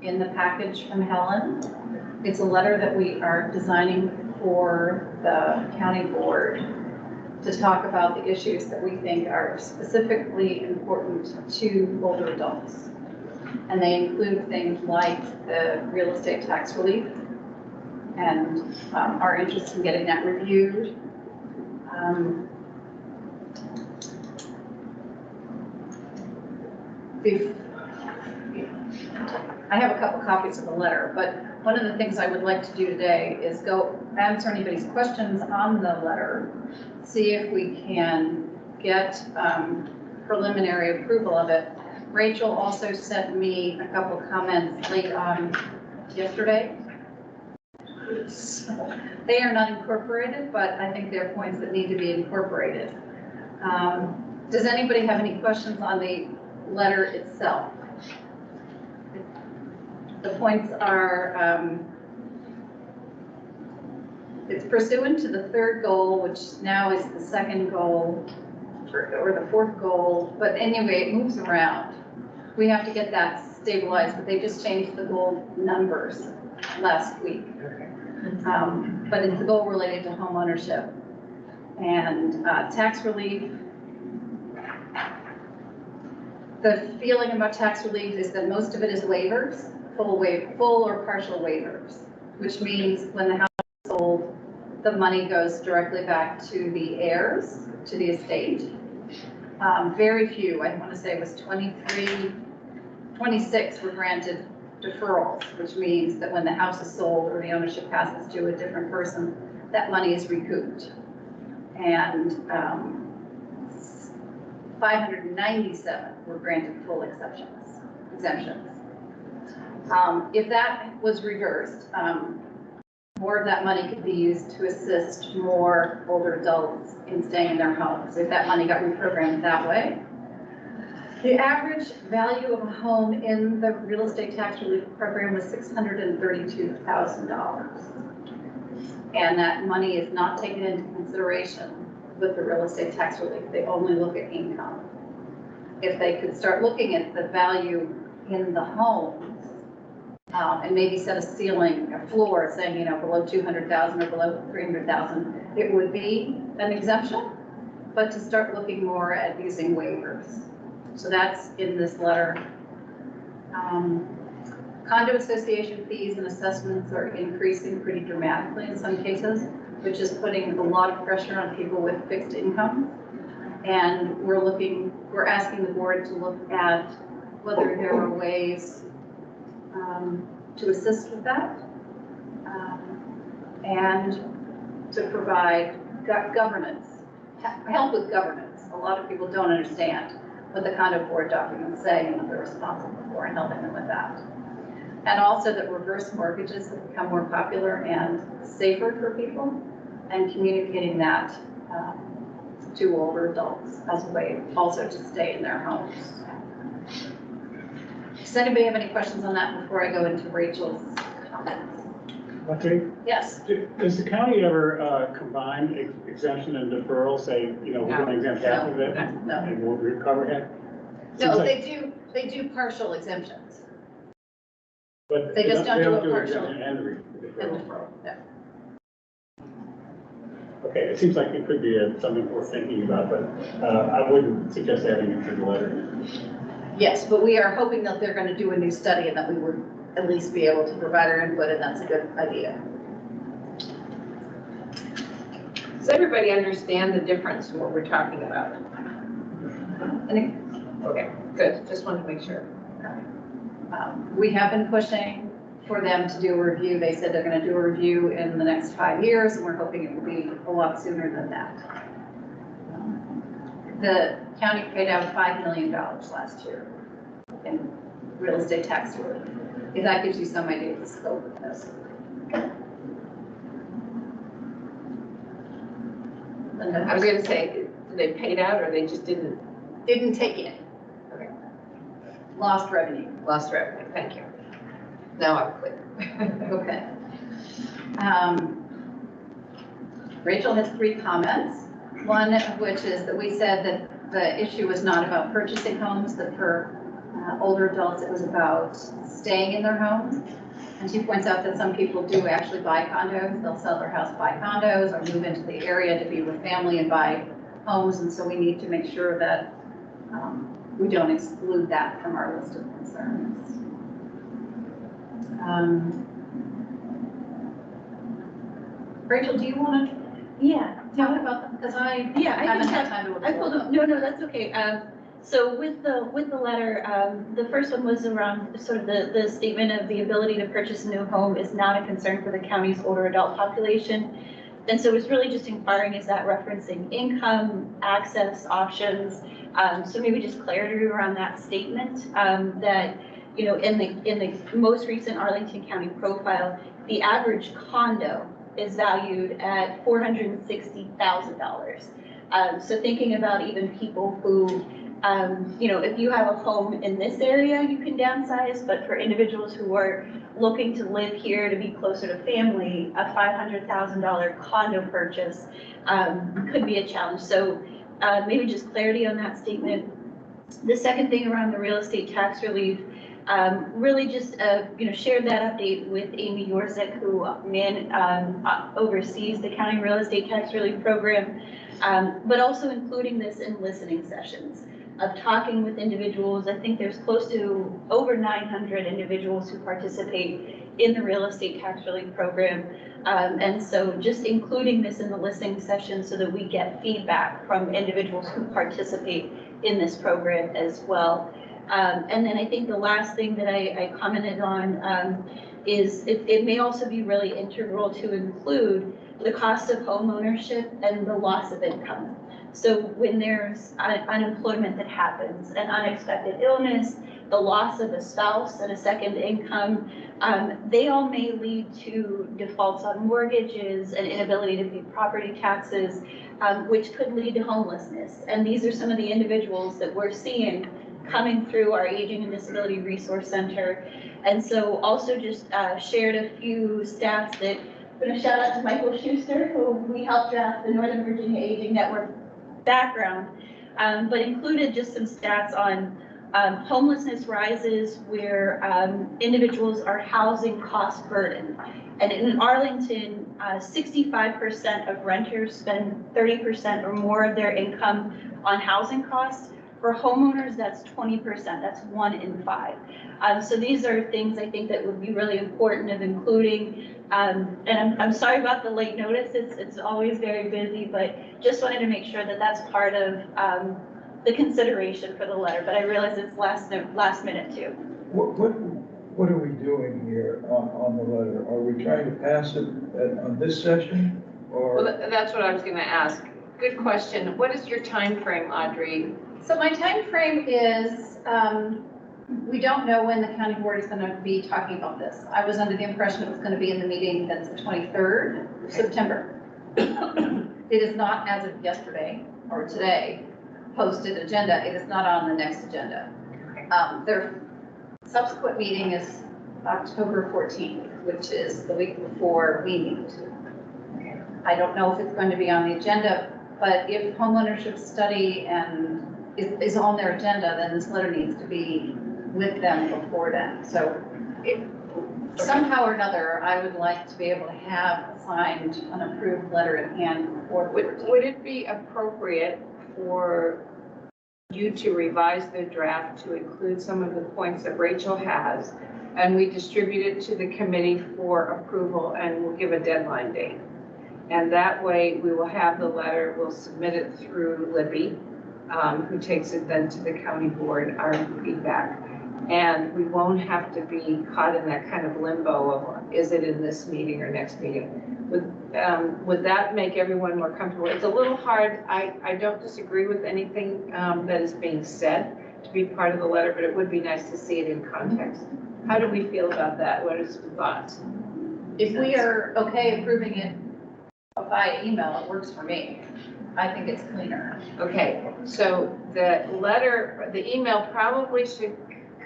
in the package from Helen. It's a letter that we are designing for the county board to talk about the issues that we think are specifically important to older adults. And they include things like the real estate tax relief and our interest in getting that reviewed. I have a couple copies of the letter, but one of the things I would like to do today is go answer anybody's questions on the letter, see if we can get preliminary approval of it. Rachel also sent me a couple of comments late on yesterday. So they are not incorporated, but I think they're points that need to be incorporated. Does anybody have any questions on the letter itself? The points are, it's pursuant to the third goal, which now is the second goal, or the fourth goal, but anyway, it moves around. We have to get that stabilized, but they just changed the goal numbers last week. But it's a goal related to home ownership and tax relief.
the feeling about tax relief is that most of it is waivers, full or partial waivers, which means when the house is sold, the money goes directly back to the heirs, to the estate. Very few, I want to say it was 26 were granted deferrals, which means that when the house is sold or the ownership passes to a different person, that money is recouped. And 597 were granted full exemptions. If that was reversed, more of that money could be used to assist more older adults in staying in their homes, if that money got reprogrammed that way. The average value of a home in the real estate tax relief program was $632,000. And that money is not taken into consideration with the real estate tax relief. They only look at income. If they could start looking at the value in the homes, and maybe set a ceiling, a floor saying, you know, below 200,000 or below 300,000, it would be an exemption, but to start looking more at using waivers. So that's in this letter. Condo association fees and assessments are increasing pretty dramatically in some cases, which is putting a lot of pressure on people with fixed income. And we're asking the board to look at whether there are ways to assist with that, and to provide governance, help with governance. A lot of people don't understand what the condo board documents say and what they're responsible for, and helping them with that. And also that reverse mortgages have become more popular and safer for people, and communicating that to older adults as a way also to stay in their homes. Does anybody have any questions on that before I go into Rachel's comments?
Okay.
Yes.
Does the county ever combine exemption and deferral, say, you know, we're going to exempt half of it and we'll recover half?
No, they do partial exemptions.
But
they just don't do a partial
exemption and deferral.
deferral. Yeah.
Okay, it seems like it could be something we're thinking about, but I wouldn't suggest adding it to the letter.
Yes, but we are hoping that they're going to do a new study and that we would at least be able to provide our input, and that's a good idea.
Does everybody understand the difference in what we're talking about? Okay, good. Just wanted to make sure.
We have been pushing for them to do a review. They said they're going to do a review in the next 5 years, and we're hoping it will be a lot sooner than that. The county paid out $5 million last year in real estate tax relief. If that gives you some idea of the scope of this.
I was going to say, they paid out or they just didn't
take it.
Okay.
Lost revenue.
Lost revenue. Thank you. Now I'm clear.
Okay. Rachel has 3 comments. One of which is that we said that the issue was not about purchasing homes, that for older adults it was about staying in their homes. And she points out that some people do actually buy condos. They'll sell their house, buy condos, or move into the area to be with family and buy homes. And so we need to make sure that we don't exclude that from our list of concerns. Rachel, do you want to talk about them? Because I haven't had time to look at them.
No, that's okay. So with the letter, the first one was around sort of the statement of the ability to purchase a new home is not a concern for the county's older adult population. And so it's really just inquiring, is that referencing income, access, options? So maybe just clarity around that statement, that, you know, in the most recent Arlington County profile, the average condo is valued at $460,000. So thinking about even people who, you know, if you have a home in this area, you can downsize, but for individuals who are looking to live here to be closer to family, a $500,000 condo purchase could be a challenge. So maybe just clarity on that statement. The second thing around the real estate tax relief, really just, you know, shared that update with Amy Yorzik, who oversees the county real estate tax relief program, but also including this in listening sessions.
of talking with individuals. I think there's close to over 900 individuals who participate in the real estate tax relief program. And so just including this in the listening session so that we get feedback from individuals who participate in this program as well. And then I think the last thing that I commented on is it may also be really integral to include the cost of home ownership and the loss of income. So when there's unemployment that happens, an unexpected illness, the loss of a spouse and a second income, they all may lead to defaults on mortgages and inability to pay property taxes, which could lead to homelessness. And these are some of the individuals that we're seeing coming through our Aging and Disability Resource Center. And so also just shared a few stats that I'm going to shout out to Michael Schuster, who we helped draft the Northern Virginia Aging Network background, but included just some stats on homelessness rises where individuals are housing cost burden. And in Arlington, 65% of renters spend 30% or more of their income on housing costs. For homeowners, that's 20%, that's 1 in 5. So these are things I think that would be really important of including. And I'm sorry about the late notice, it's always very busy, but just wanted to make sure that that's part of the consideration for the letter, but I realize it's last minute too.
What are we doing here on the letter? Are we trying to pass it on this session, or?
Well, that's what I was gonna ask. Good question. What is your time frame, Audrey?
So my time frame is, we don't know when the county board is going to be talking about this. I was under the impression it was going to be in the meeting that's the 23rd of September. It is not, as of yesterday or today, posted agenda. It is not on the next agenda. Their subsequent meeting is October 14th, which is the week before we meet. I don't know if it's going to be on the agenda, but if homeownership study and is on their agenda, then this letter needs to be with them before then. So somehow or another, I would like to be able to have signed an approved letter in hand before.
Would it be appropriate for you to revise the draft to include some of the points that Rachel has, and we distribute it to the committee for approval, and we'll give a deadline date? And that way we will have the letter, we'll submit it through Libby, who takes it then to the county board, our feedback. And we won't have to be caught in that kind of limbo of, is it in this meeting or next meeting? Would that make everyone more comfortable? It's a little hard. I don't disagree with anything that is being said to be part of the letter, but it would be nice to see it in context. How do we feel about that? What are some thoughts?
If we are okay approving it via email, it works for me. I think it's cleaner.
Okay, so the letter, the email probably should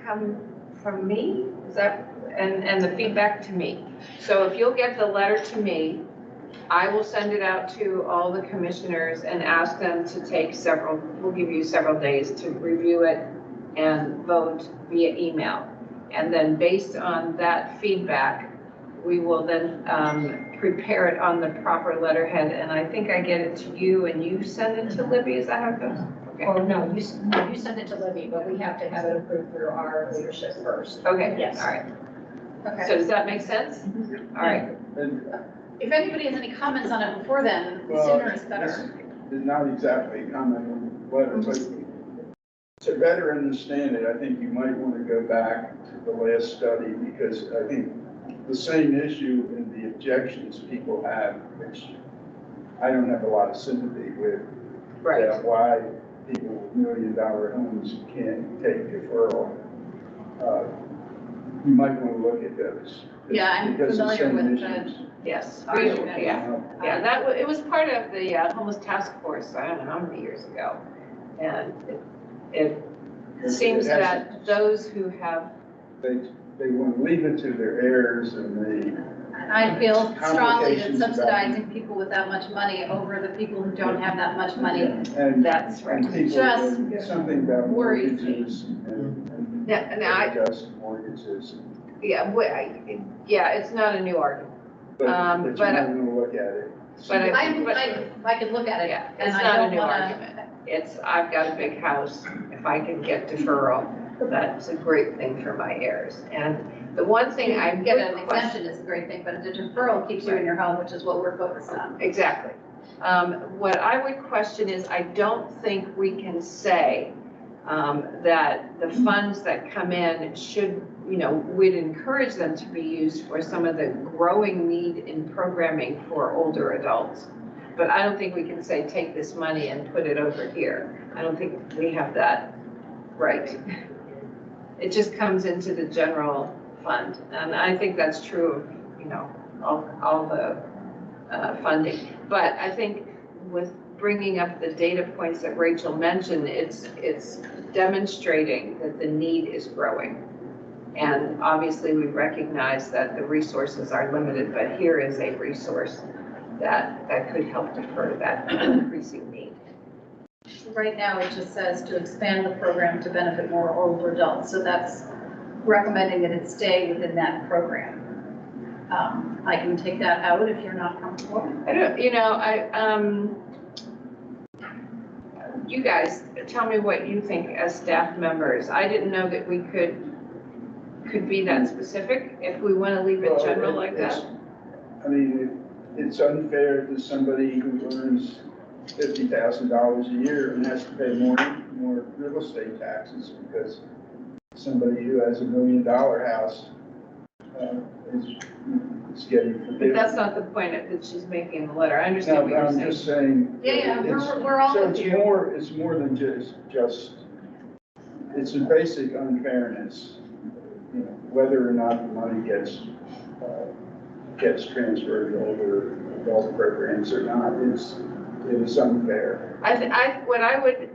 come from me, is that, and the feedback to me. So if you'll get the letter to me, I will send it out to all the commissioners and ask them to take we'll give you several days to review it and vote via email. And then based on that feedback, we will then prepare it on the proper letterhead, and I think I get it to you and you send it to Libby, is that how it goes? Okay.
Or no, you send it to Libby, but we have to have it approved through our leadership first.
Okay,
Yes.
all right.
Okay.
So does that make sense? All right.
And,
If anybody has any comments on it before then, the
well,
sooner is
this
better.
is not exactly a comment on the letter, but to better understand it, I think you might want to go back to the last study, because I think the same issue and the objections people have, which I don't have a lot of sympathy with,
Right.
that why people with $1 million homes can't take deferral. You might want to look at those.
Yeah, I'm
because the
familiar
same
with the
issues.
Yes,
argument.
yeah, it was part of the homeless task force, I don't know how many years ago. And it seems that those who have.
They want to leave it to their heirs, and
I feel strongly that
Complications about-
subsidizing people with that much money over the people who don't have that much money.
and
That's right.
and people,
Just
and something about
worries me.
mortgages and
Yeah, and I,
just mortgages.
yeah, it's not a new argument.
But
but
you might want to look at it.
But
I could look at it,
Yeah,
and
it's
I
not a
don't
new
wanna.
argument. I've got a big house, if I can get deferral, that's a great thing for my heirs. And the one thing I
Get an
would question.
exemption is a great thing, but the deferral keeps you in your home, which is what we're focused on.
Exactly. What I would question is, I don't think we can say that the funds that come in should, we'd encourage them to be used for some of the growing need in programming for older adults. But I don't think we can say, take this money and put it over here. I don't think we have that right. It just comes into the general fund. And I think that's true of, all the funding. But I think with bringing up the data points that Rachel mentioned, it's demonstrating that the need is growing. And obviously we recognize that the resources are limited, but here is a resource that could help defer that increasing need.
Right now, it just says to expand the program to benefit more older adults. So that's recommending that it stay within that program. I can take that out if you're not comfortable.
I don't, you guys, tell me what you think as staff members. I didn't know that we could be that specific if we want to leave it general like that.
I mean, it's unfair to somebody who earns $50,000 a year and has to pay more real estate taxes because somebody who has $1 million house is getting
But
forbidden.
that's not the point that she's making in the letter. I understand what you're
I'm
saying.
just saying.
Yeah,
it's-
we're all
So
with you.
it's more than just, it's a basic unfairness, whether or not the money gets transferred to older adult programs or not, it is unfair.
What I would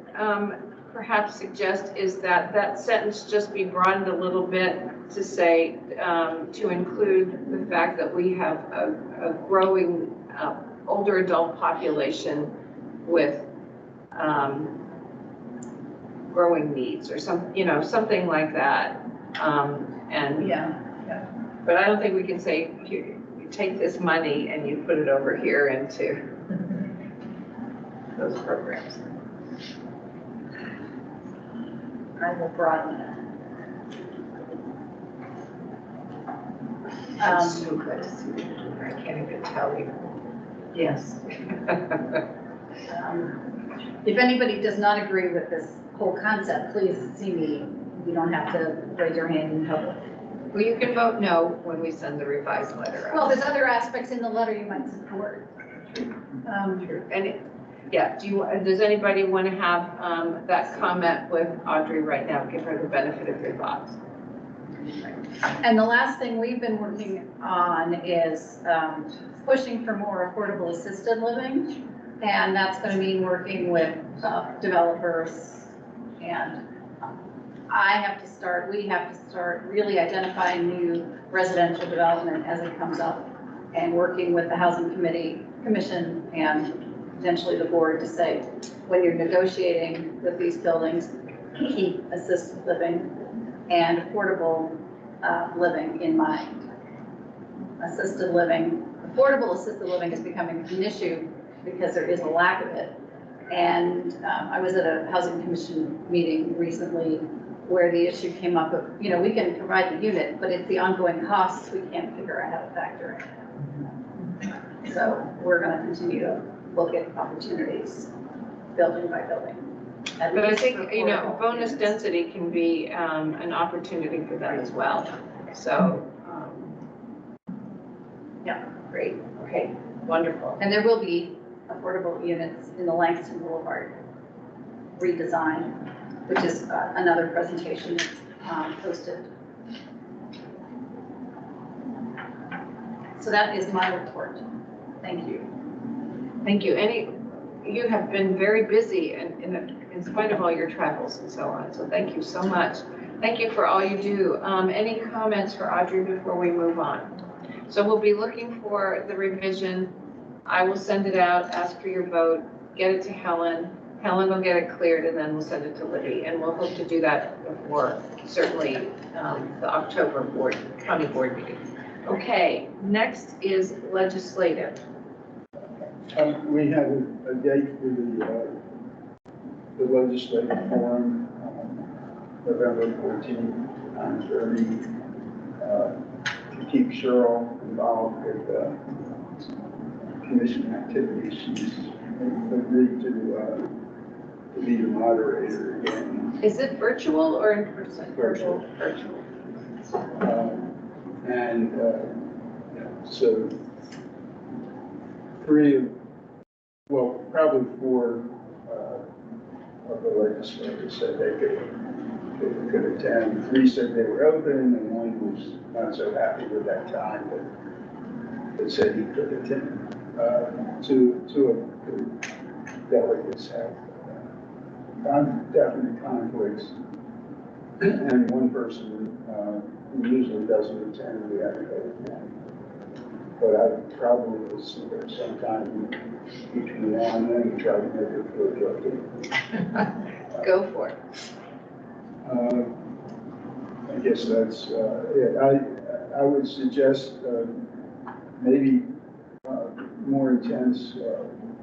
perhaps suggest is that sentence just be broadened a little bit to say, to include the fact that we have a growing older adult population with growing needs or something like that. But I don't think we can say, you take this money and you put it over here into those programs.
I will broaden it.
It's so good to see you. I can't even tell you. Yes.
If anybody does not agree with this whole concept, please see me. You don't have to raise your hand in public.
Well, you can vote no when we send the revised letter out.
Well, there's other aspects in the letter you might support.
Does anybody want to have that comment with Audrey right now? Give her the benefit of your thoughts.
And the last thing we've been working on is pushing for more affordable assisted living. And that's going to mean working with developers. And we have to start really identifying new residential development as it comes up and working with the Housing Commission and potentially the board to say, when you're negotiating with these buildings, keep assisted living and affordable living in mind. Affordable assisted living is becoming an issue because there is a lack of it. And I was at a Housing Commission meeting recently where the issue came up of, we can provide the unit, but it's the ongoing costs we can't figure out how to factor in. So we're going to continue to look at opportunities, building by building.
But I think, bonus density can be an opportunity for that as well. So, great. Okay, wonderful.
And there will be affordable units in the Langston Boulevard redesign, which is another presentation posted. So that is my report. Thank you.
Thank you. You have been very busy in spite of all your travels and so on. So thank you so much. Thank you for all you do. Any comments for Audrey before we move on? So we'll be looking for the revision. I will send it out, ask for your vote, get it to Helen. Helen will get it cleared and then we'll send it to Libby. And we'll hope to do that before certainly the October county board meeting. Okay, next is legislative.
We have a date for the legislative forum November 14th, 9:30, to keep Cheryl involved with commission activities. She's agreed to be the moderator again.
Is it virtual or in person?
Virtual.
Virtual.
And so probably four of the legislators said they could attend. Three said they were open, and one was not so happy with that time, but said he could attend. Two of the delegates have definite conflicts, and one person who usually doesn't attend, we haven't had again. But I probably will see her sometime between now and then and try to make her feel guilty.
Go for it.
I guess that's it. I would suggest maybe more intense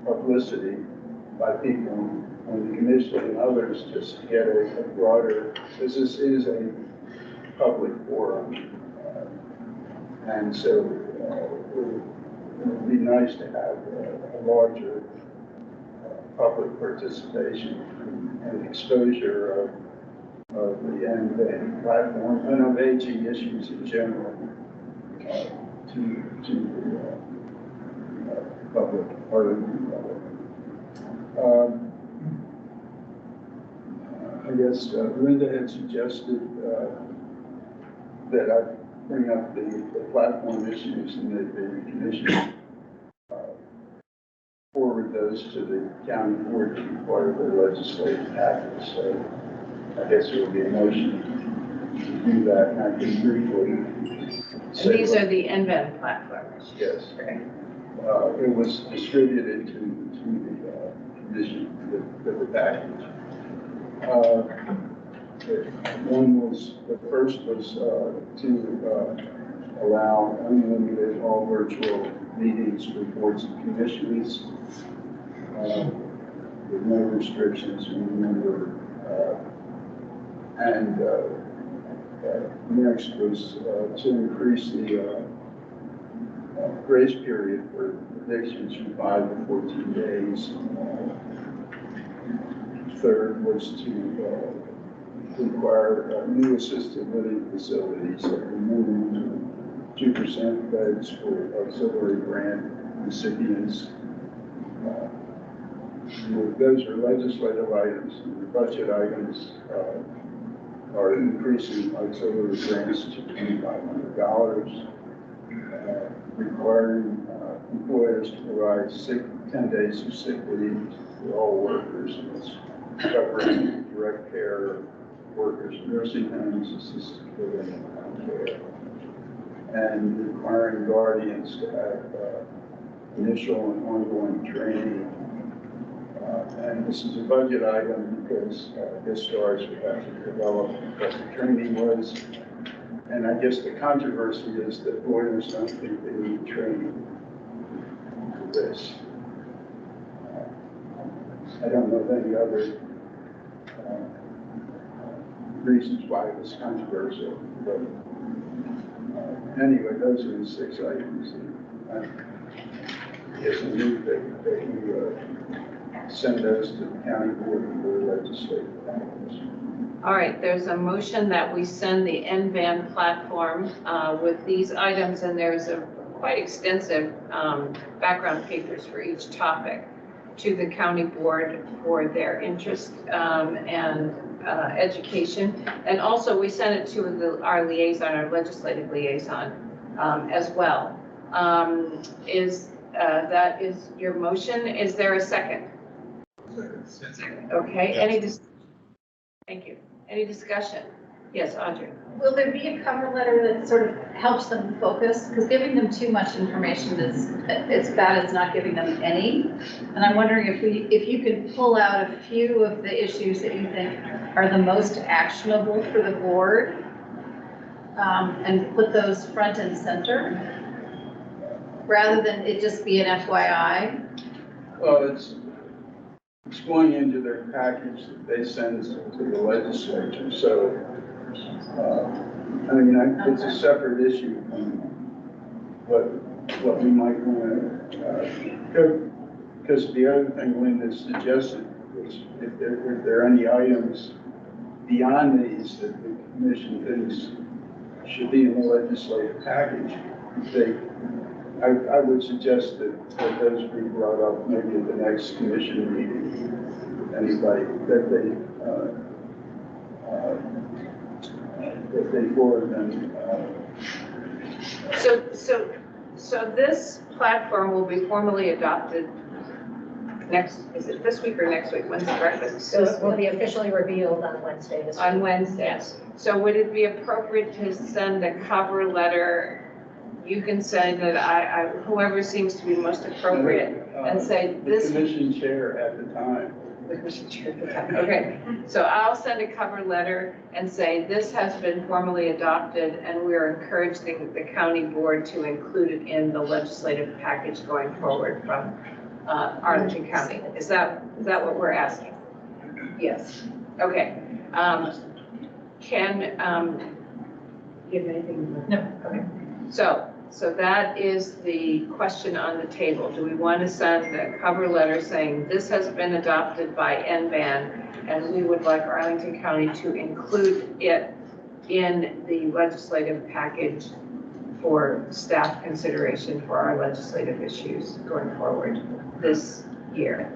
publicity by people on the commission and others, just to get a broader, because this is a public forum. And so it would be nice to have a larger public participation and exposure of the NVAN platform and of aging issues in general to the public, Arlington public. I guess Linda had suggested that I bring up the platform issues and that the commission forward those to the county board to be part of their legislative package. So I guess there will be a motion to do that, and I can briefly say.
And these are the NVAN platforms?
Yes. Okay. It was distributed to the commission, the package. The first was to allow unlimited all virtual meetings, reports, and commissions with no restrictions on the number. And next was to increase the grace period for evictions from 5 to 14 days. Third was to require new assisted living facilities that are minimum 2% beds for auxiliary grant recipients. Those are legislative items. And the budget items are increasing auxiliary grants to $2,500, requiring employers to provide 10 days of sick leave for all workers, and it's covering direct care workers, nursing homes, assisted living, and home care, and requiring guardians to have initial and ongoing training. And this is a budget item because stars would have to develop what the training was. And I guess the controversy is that lawyers don't think they need training for this. I don't know of any other reasons why it was controversial, but anyway, those are the 6 items. Yes, I move that you send those to the county board for legislative action.
All right, there's a motion that we send the NVAN platform with these items, and there's a quite extensive background papers for each topic to the county board for their interest and education. And also we sent it to our liaison, our legislative liaison as well. That is your motion. Is there a second? Second. Okay, yes. Thank you. Any discussion? Yes, Audrey.
Will there be a cover letter that sort of helps them focus? Because giving them too much information is, it's bad as not giving them any. And I'm wondering if you could pull out a few of the issues that you think are the most actionable for the board and put those front and center, rather than it just be an FYI.
Well, it's going into their package that they send to the legislature, so, it's a separate issue from what we might want to, because the other thing Linda suggested was if there are any items beyond these that the commission thinks should be in the legislative package, I would suggest that those be brought up maybe at the next commission meeting. Anybody that they forward them.
So this platform will be formally adopted is it this week or next week? When's the breakfast?
So it will be officially revealed on Wednesday this week.
On Wednesday?
Yes.
So would it be appropriate to send a cover letter? You can say that whoever seems to be most appropriate and say this.
The commission chair at the time.
The commission chair at the time. Okay, so I'll send a cover letter and say this has been formally adopted and we're encouraging the county board to include it in the legislative package going forward from Arlington County. Is that what we're asking? Yes. Okay. Can you have anything?
No. Okay.
So that is the question on the table. Do we want to send a cover letter saying this has been adopted by NBAN and we would like Arlington County to include it in the legislative package for staff consideration for our legislative issues going forward this year?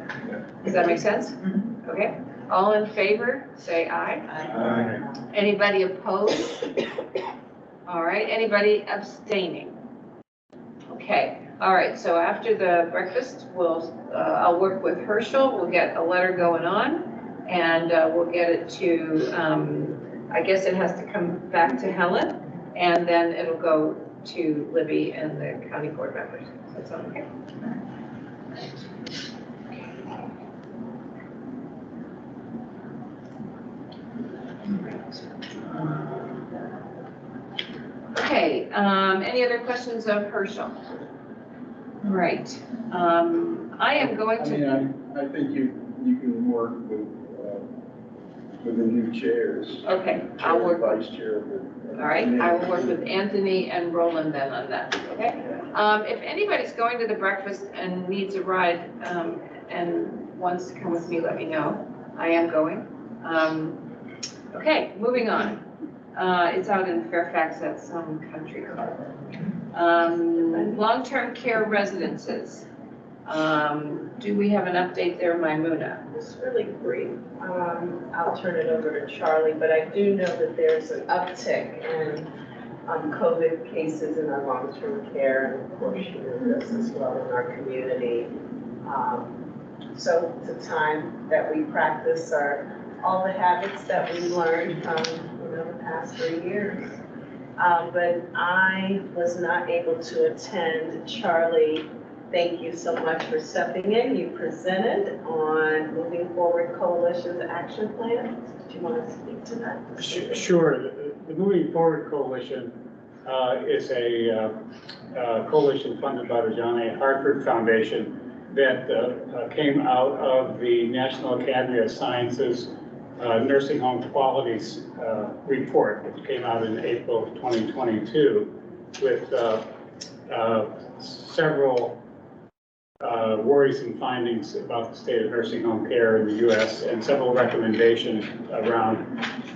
Does that make sense? Mm-hmm. Okay. All in favor, say aye.
Aye.
Anybody opposed? All right. Anybody abstaining? Okay, all right, so after the breakfast, I'll work with Herschel, we'll get a letter going on, and we'll get it to, I guess it has to come back to Helen, and then it'll go to Libby and the county board members. Does that sound okay? Okay, any other questions of Herschel? All right, I am going to.
I think you can work with the new chairs.
Okay, I'll work.
Vice chair.
All right, I will work with Anthony and Roland then on that, okay? If anybody's going to the breakfast and needs a ride, and wants to come with me, let me know. I am going. Okay, moving on. It's out in Fairfax at some country club. Long-term care residences. Do we have an update there, Maimuna?
It's really brief. I'll turn it over to Charlie, but I do know that there's an uptick in COVID cases in our long-term care, and of course, you know this as well in our community. So it's a time that we practice all the habits that we learned from the past 3 years. But I was not able to attend. Charlie, thank you so much for stepping in. You presented on Moving Forward Coalition's action plan. Do you want to speak to that?
Sure. The Moving Forward Coalition is a coalition funded by the John A. Hartford Foundation that came out of the National Academy of Sciences Nursing Home Qualities report, which came out in April of 2022 with several worrisome findings about the state of nursing home care in the U.S. and several recommendations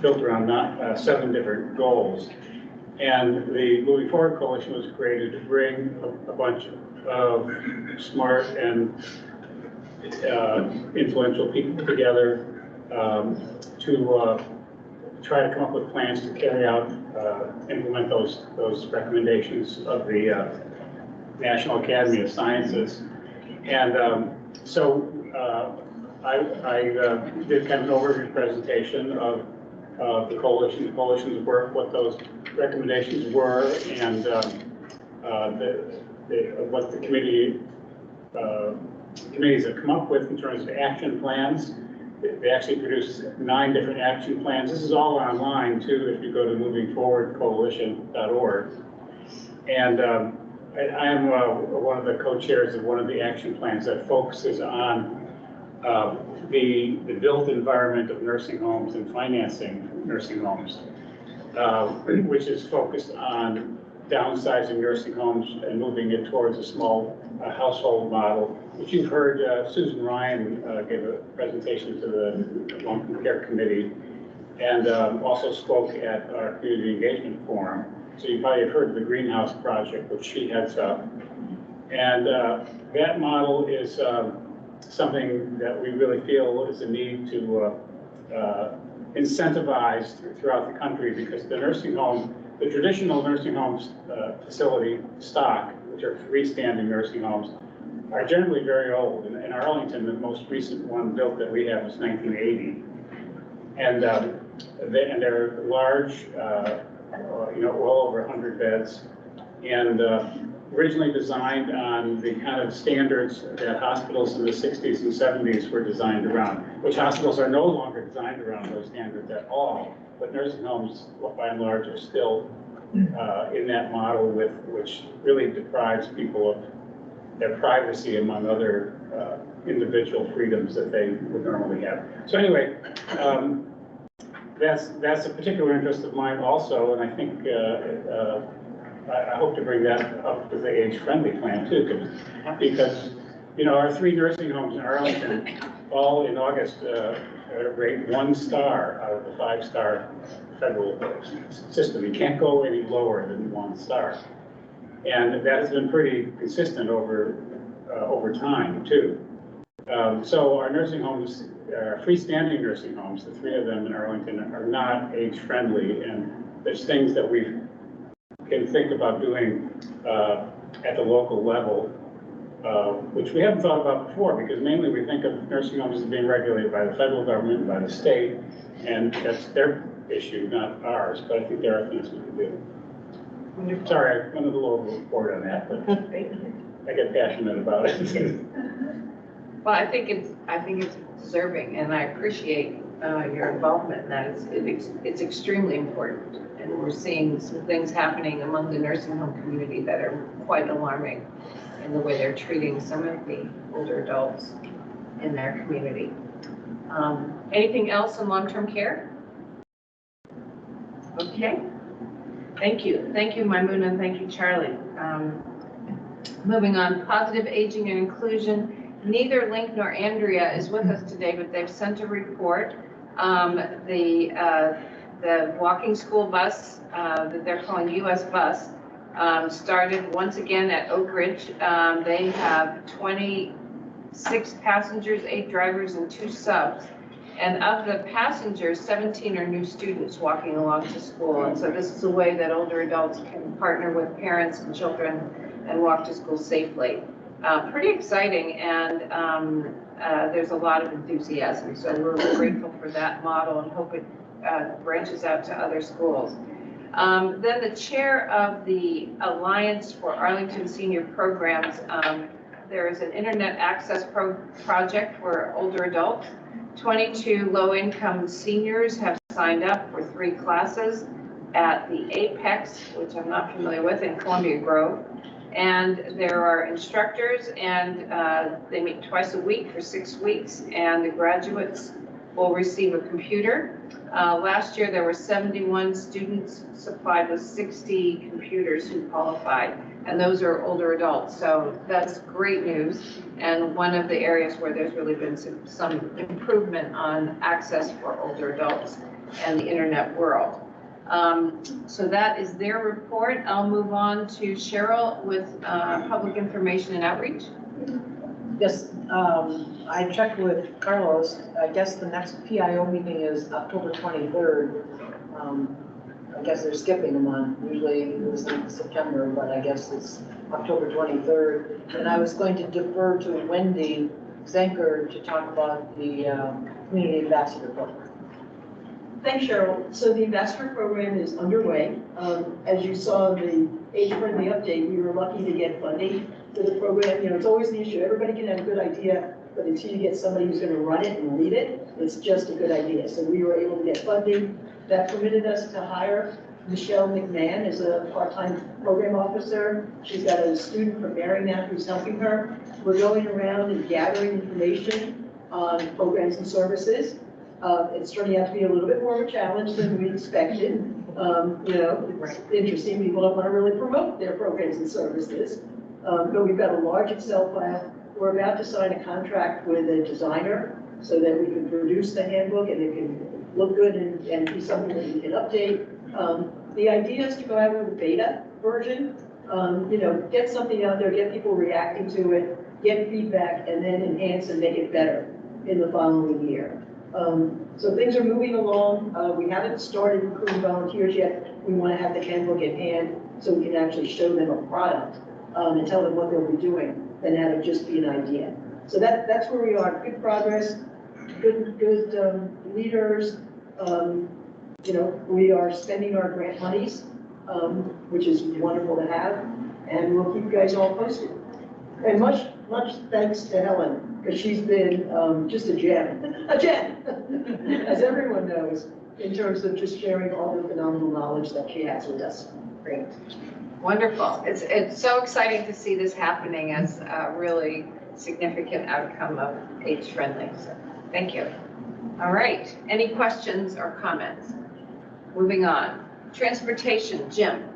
built around 7 different goals. And the Moving Forward Coalition was created to bring a bunch of smart and influential people together to try to come up with plans to carry out, implement those recommendations of the National Academy of Sciences. And so I did kind of an overview presentation of the coalition's work, what those recommendations were, and what the committees have come up with in terms of action plans. They actually produced 9 different action plans. This is all online too, if you go to movingforwardcoalition.org. And I am one of the co-chairs of one of the action plans that focuses on the built environment of nursing homes and financing nursing homes, which is focused on downsizing nursing homes and moving it towards a small household model, which you've heard Susan Ryan give a presentation to the Long-Term Care Committee, and also spoke at our community engagement forum. So you probably have heard of the Greenhouse Project, which she heads up. And that model is something that we really feel is a need to incentivize throughout the country, because the nursing home, the traditional nursing homes facility stock, which are freestanding nursing homes, are generally very old. In Arlington, the most recent one built that we have was 1980. And they're large, well over 100 beds, and originally designed on the kind of standards that hospitals in the 60s and 70s were designed around, which hospitals are no longer designed around those standards at all. But nursing homes, by and large, are still in that model, which really deprives people of their privacy, among other individual freedoms that they would normally have. So anyway, that's a particular interest of mine also, and I think I hope to bring that up with the age-friendly plan too, because our 3 nursing homes in Arlington, all in August, rate 1 star out of the 5-star federal system. You can't go any lower than 1 star, and that has been pretty consistent over time too. So our nursing homes, freestanding nursing homes, the 3 of them in Arlington, are not age-friendly, and there's things that we can think about doing at the local level, which we haven't thought about before, because mainly we think of nursing homes as being regulated by the federal government, by the state, and that's their issue, not ours, but I think there are things we can do.
Wonderful.
Sorry, I went a little overboard on that, but I get passionate about it.
Well, I think it's deserving, and I appreciate your involvement in that. It's extremely important, and we're seeing some things happening among the nursing home community that are quite alarming in the way they're treating some of the older adults in their community. Anything else in long-term care? Okay. Thank you, Maimouna, and thank you, Charlie. Moving on, positive aging and inclusion. Neither Link nor Andrea is with us today, but they've sent a report. The walking school bus that they're calling US Bus started once again at Oak Ridge. They have 26 passengers, 8 drivers, and 2 subs. And of the passengers, 17 are new students walking along to school. And so this is a way that older adults can partner with parents and children and walk to school safely. Pretty exciting, and there's a lot of enthusiasm. So we're grateful for that model and hope it branches out to other schools. Then the chair of the Alliance for Arlington Senior Programs, there is an internet access project for older adults. 22 low-income seniors have signed up for 3 classes at the Apex, which I'm not familiar with, in Columbia Grove. And there are instructors, and they meet twice a week for 6 weeks, and the graduates will receive a computer. Last year, there were 71 students supplied with 60 computers who qualified, and those are older adults. So that's great news, and one of the areas where there's really been some improvement on access for older adults and the internet world. So that is their report. I'll move on to Cheryl with public information and outreach.
Yes, I checked with Carlos. I guess the next PIO meeting is October 23rd. I guess they're skipping a month. Usually it was in September, but I guess it's October 23rd. And I was going to defer to Wendy Zenker to talk about the Community Ambassador Program.
Thanks, Cheryl. So the ambassador program is underway. As you saw the age-friendly update, we were lucky to get funding for the program. It's always the issue. Everybody can have a good idea, but until you get somebody who's going to run it and lead it, it's just a good idea. So we were able to get funding that permitted us to hire Michelle McMahon as a part-time program officer. She's got a student from Marymount who's helping her. We're going around and gathering information on programs and services. It's turning out to be a little bit more of a challenge than we expected. It's interesting, people don't want to really promote their programs and services. But we've got a large Excel file. We're about to sign a contract with a designer so that we can produce the handbook and it can look good and be something that we can update. The idea is to go out with a beta version, get something out there, get people reacting to it, get feedback, and then enhance and make it better in the following year. So things are moving along. We haven't started recruiting volunteers yet. We want to have the handbook at hand so we can actually show them a product and tell them what they'll be doing, and have it just be an idea. So that's where we are. Good progress, good leaders. We are spending our grant monies, which is wonderful to have, and we'll keep you guys all posted. And much thanks to Helen, because she's been just a gem, as everyone knows, in terms of just sharing all the phenomenal knowledge that she has with us.
Great. Wonderful. It's so exciting to see this happening as a really significant outcome of Age Friendly. So thank you. All right. Any questions or comments? Moving on. Transportation, Jim.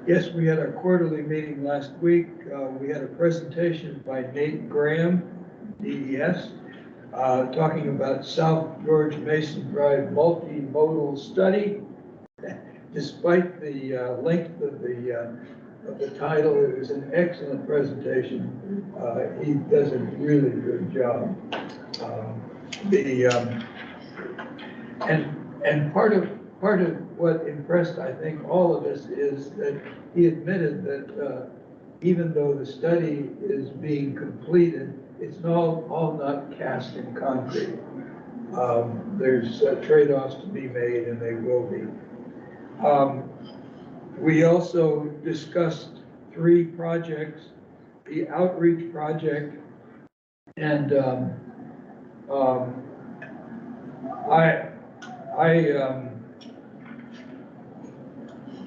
Yes, we had our quarterly meeting last week. We had a presentation by Nate Graham, DES, talking about South George Mason Drive multimodal study. Despite the length of the title, it was an excellent presentation. He does a really good job. And part of what impressed, I think, all of us is that he admitted that even though the study is being completed, it's all not cast in concrete. There's trade-offs to be made, and they will be. We also discussed 3 projects: the outreach project, and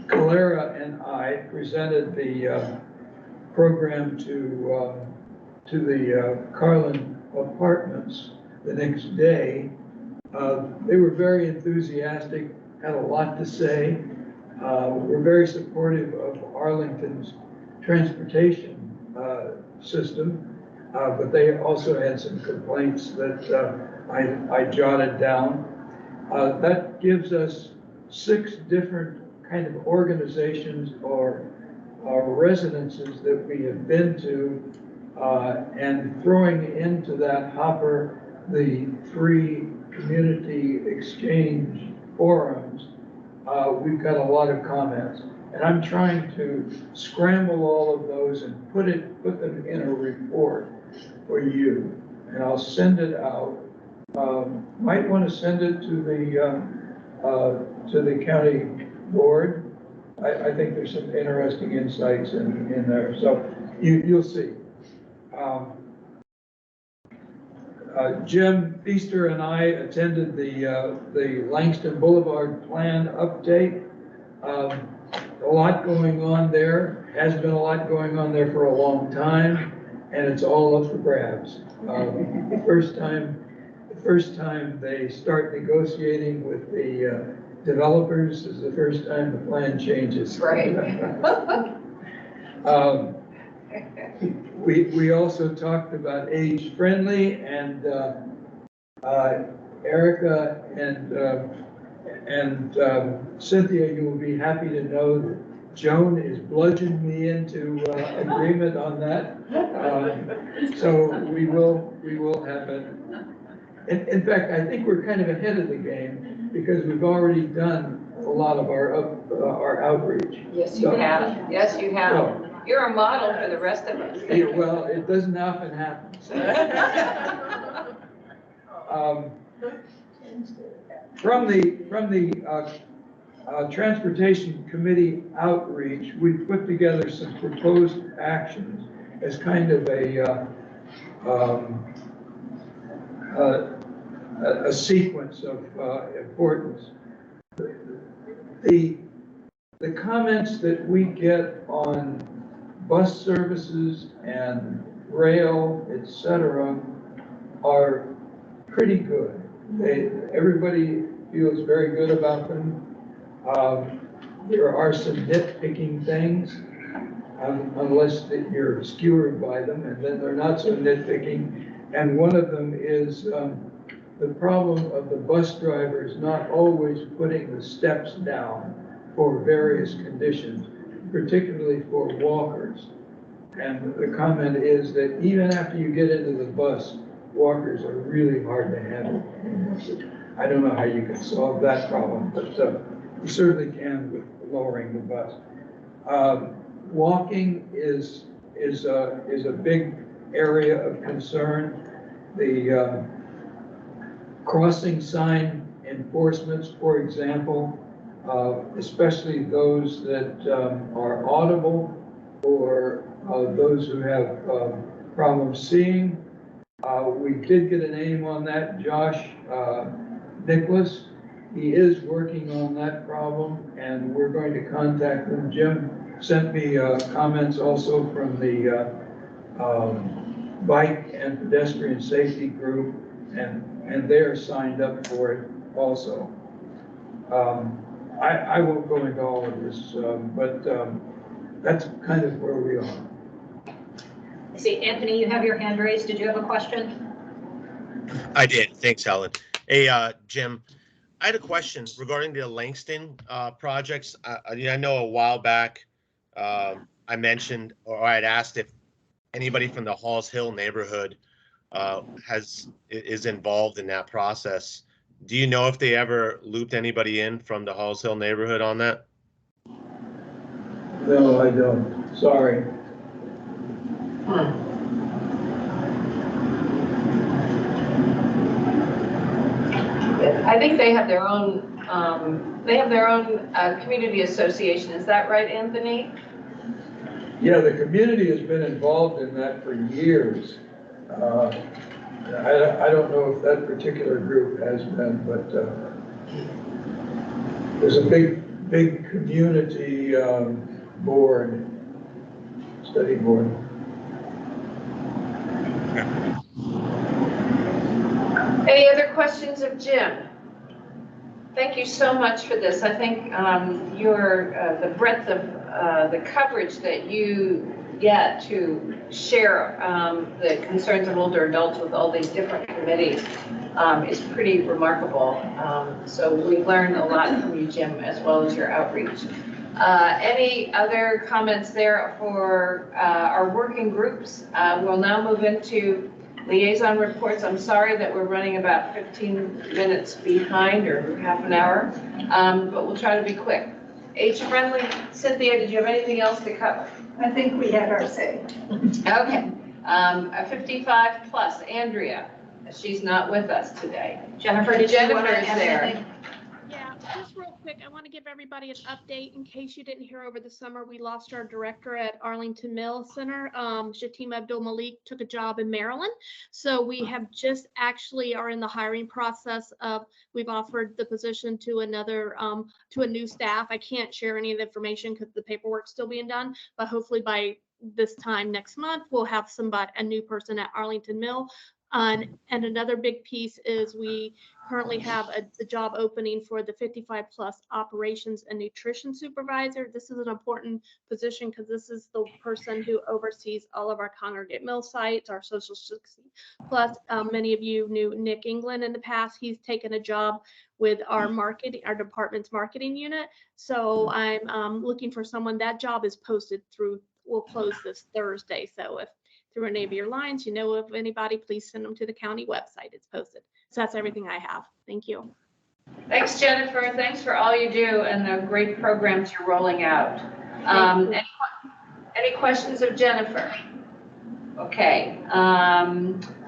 Calera and I presented the program to the Carlin Apartments the next day. They were very enthusiastic, had a lot to say. Were very supportive of Arlington's transportation system, but they also had some complaints that I jotted down. That gives us 6 different kind of organizations or residences that we have been to, and throwing into that hopper the 3 community exchange forums. We've got a lot of comments, and I'm trying to scramble all of those and put them in a report for you, and I'll send it out. Might want to send it to the county board. I think there's some interesting insights in there, so you'll see. Jim Feaster and I attended the Langston Boulevard Plan update. A lot going on there, has been a lot going on there for a long time, and it's all up for grabs. The first time they start negotiating with the developers is the first time the plan changes.
Right.
We also talked about age friendly, and Erica and Cynthia, you will be happy to know that Joan is bludgeoning me into agreement on that. So we will have it. In fact, I think we're kind of ahead of the game because we've already done a lot of our outreach.
Yes, you have. Yes, you have.
So,
you're a model for the rest of us.
yeah, well, it doesn't often happen. From the Transportation Committee outreach, we put together some proposed actions as kind of a sequence of importance. The comments that we get on bus services and rail, etc., are pretty good. Everybody feels very good about them. There are some nitpicking things, unless that you're skewered by them, and then they're not so nitpicking. And one of them is the problem of the bus drivers not always putting the steps down for various conditions, particularly for walkers. And the comment is that even after you get into the bus, walkers are really hard to handle. I don't know how you can solve that problem, but you certainly can with lowering the bus. Walking is a big area of concern. The crossing sign enforcements, for example, especially those that are audible or those who have problems seeing. We did get a name on that, Josh Nicholas. He is working on that problem, and we're going to contact them. Jim sent me comments also from the Bike and Pedestrian Safety Group, and they're signed up for it also. I won't go into all of this, but that's kind of where we are.
I see, Anthony, you have your hand raised. Did you have a question?
I did. Thanks, Helen. Hey, Jim, I had a question regarding the Langston projects. I know a while back I mentioned, or I had asked if anybody from the Halls Hill neighborhood is involved in that process. Do you know if they ever looped anybody in from the Halls Hill neighborhood on that?
No, I don't. Sorry.
I think they have their own, community association. Is that right, Anthony?
Yeah, the community has been involved in that for years. I don't know if that particular group has been, but there's a big community study board.
Any other questions of Jim? Thank you so much for this. I think the breadth of the coverage that you get to share the concerns of older adults with all these different committees is pretty remarkable. So we've learned a lot from you, Jim, as well as your outreach. Any other comments there for our working groups? We'll now move into liaison reports. I'm sorry that we're running about 15 minutes behind, or half an hour, but we'll try to be quick. Age-friendly, Cynthia, did you have anything else to cover?
I think we had our say.
Okay. 55 plus, Andrea, she's not with us today.
Jennifer, did you want to
Jennifer's
add
there.
anything?
Yeah, just real quick, I want to give everybody an update in case you didn't hear over the summer. We lost our director at Arlington Mill Center. Shatima Abdul Malik took a job in Maryland. So we have just actually are in the hiring process of, we've offered the position to another, to a new staff. I can't share any of the information because the paperwork's still being done, but hopefully by this time next month, we'll have a new person at Arlington Mill. And another big piece is we currently have the job opening for the 55 plus operations and nutrition supervisor. This is an important position because this is the person who oversees all of our congregate mill sites, our social 60 plus. Many of you knew Nick England in the past. He's taken a job with our department's marketing unit. So I'm looking for someone. That job is posted we'll close this Thursday. So if through any of your lines, you know of anybody, please send them to the county website. It's posted. So that's everything I have. Thank you.
Thanks, Jennifer. Thanks for all you do and the great programs you're rolling out. Any questions of Jennifer? Okay.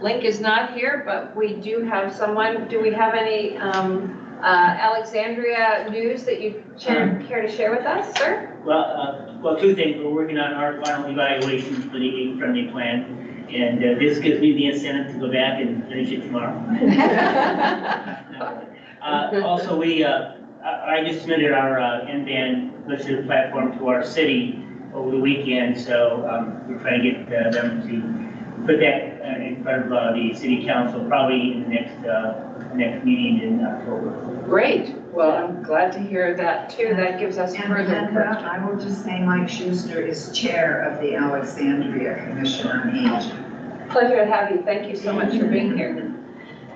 Link is not here, but we do have someone. Do we have any Alexandria news that you care to share with us, sir?
Well, two things. We're working on our final evaluations for the age-friendly plan, and this gives me the incentive to go back and finish it tomorrow. Also, I just submitted our N-band legislative platform to our city over the weekend, so we're trying to get them to put that in front of the city council, probably in the next meeting in October.
Great. Well, I'm glad to hear that too. That gives us further encouragement.
I will just say Mike Schuster is chair of the Alexandria Commission on Aging.
Pleasure to have you. Thank you so much for being here.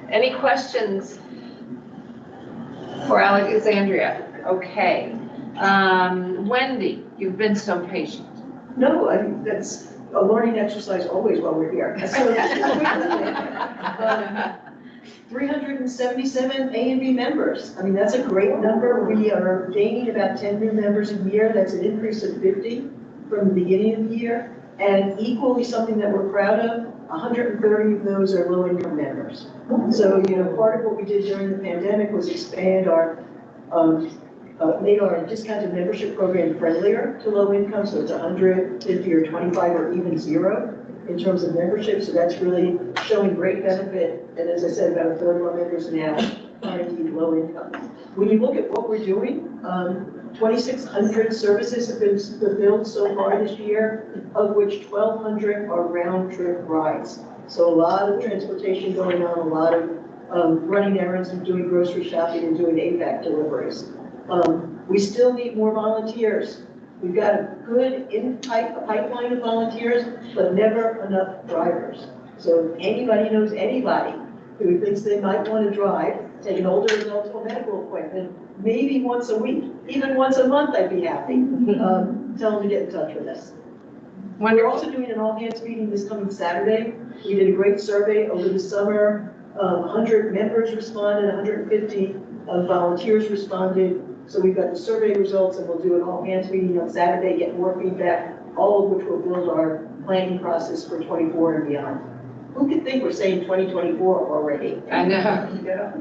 Any questions for Alexandria? Okay. Wendy, you've been so patient.
No, I mean, that's a learning exercise always while we're here. So, 377 A and B members. I mean, that's a great number. We are gaining about 10 new members a year. That's an increase of 50 from the beginning of the year. And equally something that we're proud of, 130 of those are low-income members. So, part of what we did during the pandemic was expand our, made our discounted membership program friendlier to low income. So it's 150 or 25 or even 0 in terms of membership. So that's really showing great benefit. And as I said, about a third of our members now are indeed low income. When you look at what we're doing, 2,600 services have been fulfilled so far this year, of which 1,200 are round-trip rides. So a lot of transportation going on, a lot of running errands and doing grocery shopping and doing APAC deliveries. We still need more volunteers. We've got a good pipeline of volunteers, but never enough drivers. So if anybody knows anybody who thinks they might want to drive, take an older adult to a medical appointment, maybe once a week, even once a month, I'd be happy. Tell them to get in touch with us. We're also doing an all-hands meeting this coming Saturday. We did a great survey over the summer. 100 members responded, 150 volunteers responded. So we've got the survey results, and we'll do an all-hands meeting on Saturday, get more feedback, all of which will build our planning process for 24 and beyond. Who could think we're saying 2024 already?
I know.
Yeah.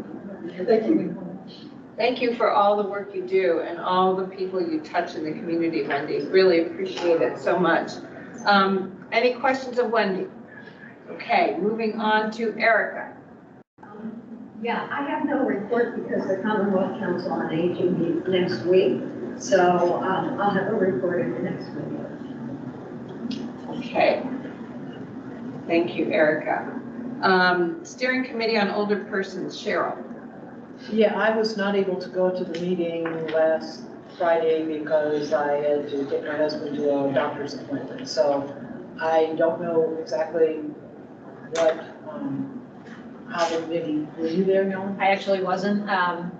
Thank you.
Thank you for all the work you do and all the people you touch in the community, Wendy. Really appreciate it so much. Any questions of Wendy? Okay, moving on to Erica.
Yeah, I have no report because the Commonwealth Council on Aging meets next week. So I'll have a report in the next week.
Okay. Thank you, Erica. Steering Committee on Older Persons, Cheryl.
Yeah, I was not able to go to the meeting last Friday because I had to take my husband to a doctor's appointment. So I don't know exactly what, how the committee, were you there, Nolan?
I actually wasn't,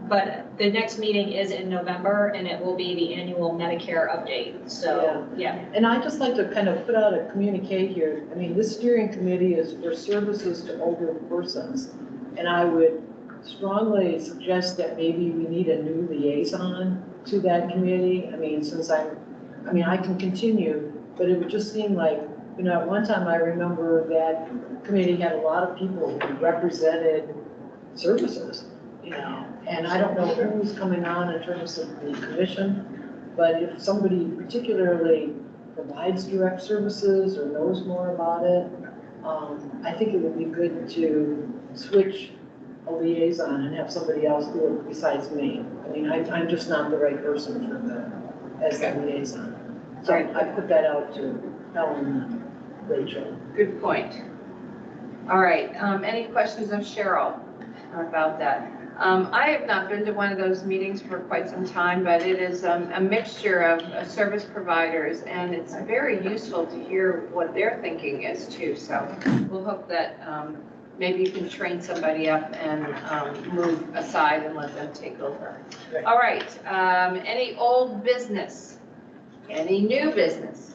but the next meeting is in November and it will be the annual Medicare update. So, yeah.
And I'd just like to kind of put out a communique here. I mean, this steering committee is for services to older persons. And I would strongly suggest that maybe we need a new liaison to that committee. I mean, since I can continue, but it would just seem like, at one time I remember that committee had a lot of people who represented services, and I don't know who's coming on in terms of the commission, but if somebody particularly provides direct services or knows more about it, I think it would be good to switch a liaison and have somebody else do it besides me. I mean, I'm just not the right person for as the liaison. So I put that out to Helen and Rachel.
Good point. All right, any questions of Cheryl about that? I have not been to one of those meetings for quite some time, but it is a mixture of service providers, and it's very useful to hear what their thinking is too. So we'll hope that maybe you can train somebody up and move aside and let them take over. All right, any old business? Any new business?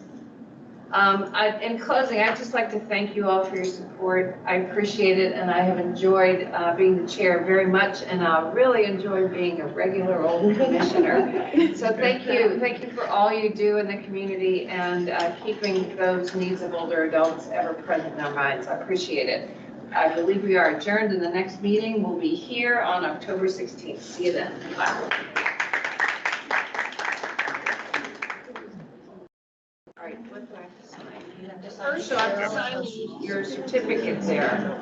In closing, I'd just like to thank you all for your support. I appreciate it, and I have enjoyed being the chair very much, and I really enjoy being a regular old commissioner. So thank you for all you do in the community and keeping those needs of older adults ever present in our minds. I appreciate it. I believe we are adjourned, and the next meeting will be here on October 16th. See you then. Bye. All right, what do I have to sign? First, you have to sign your certificate there.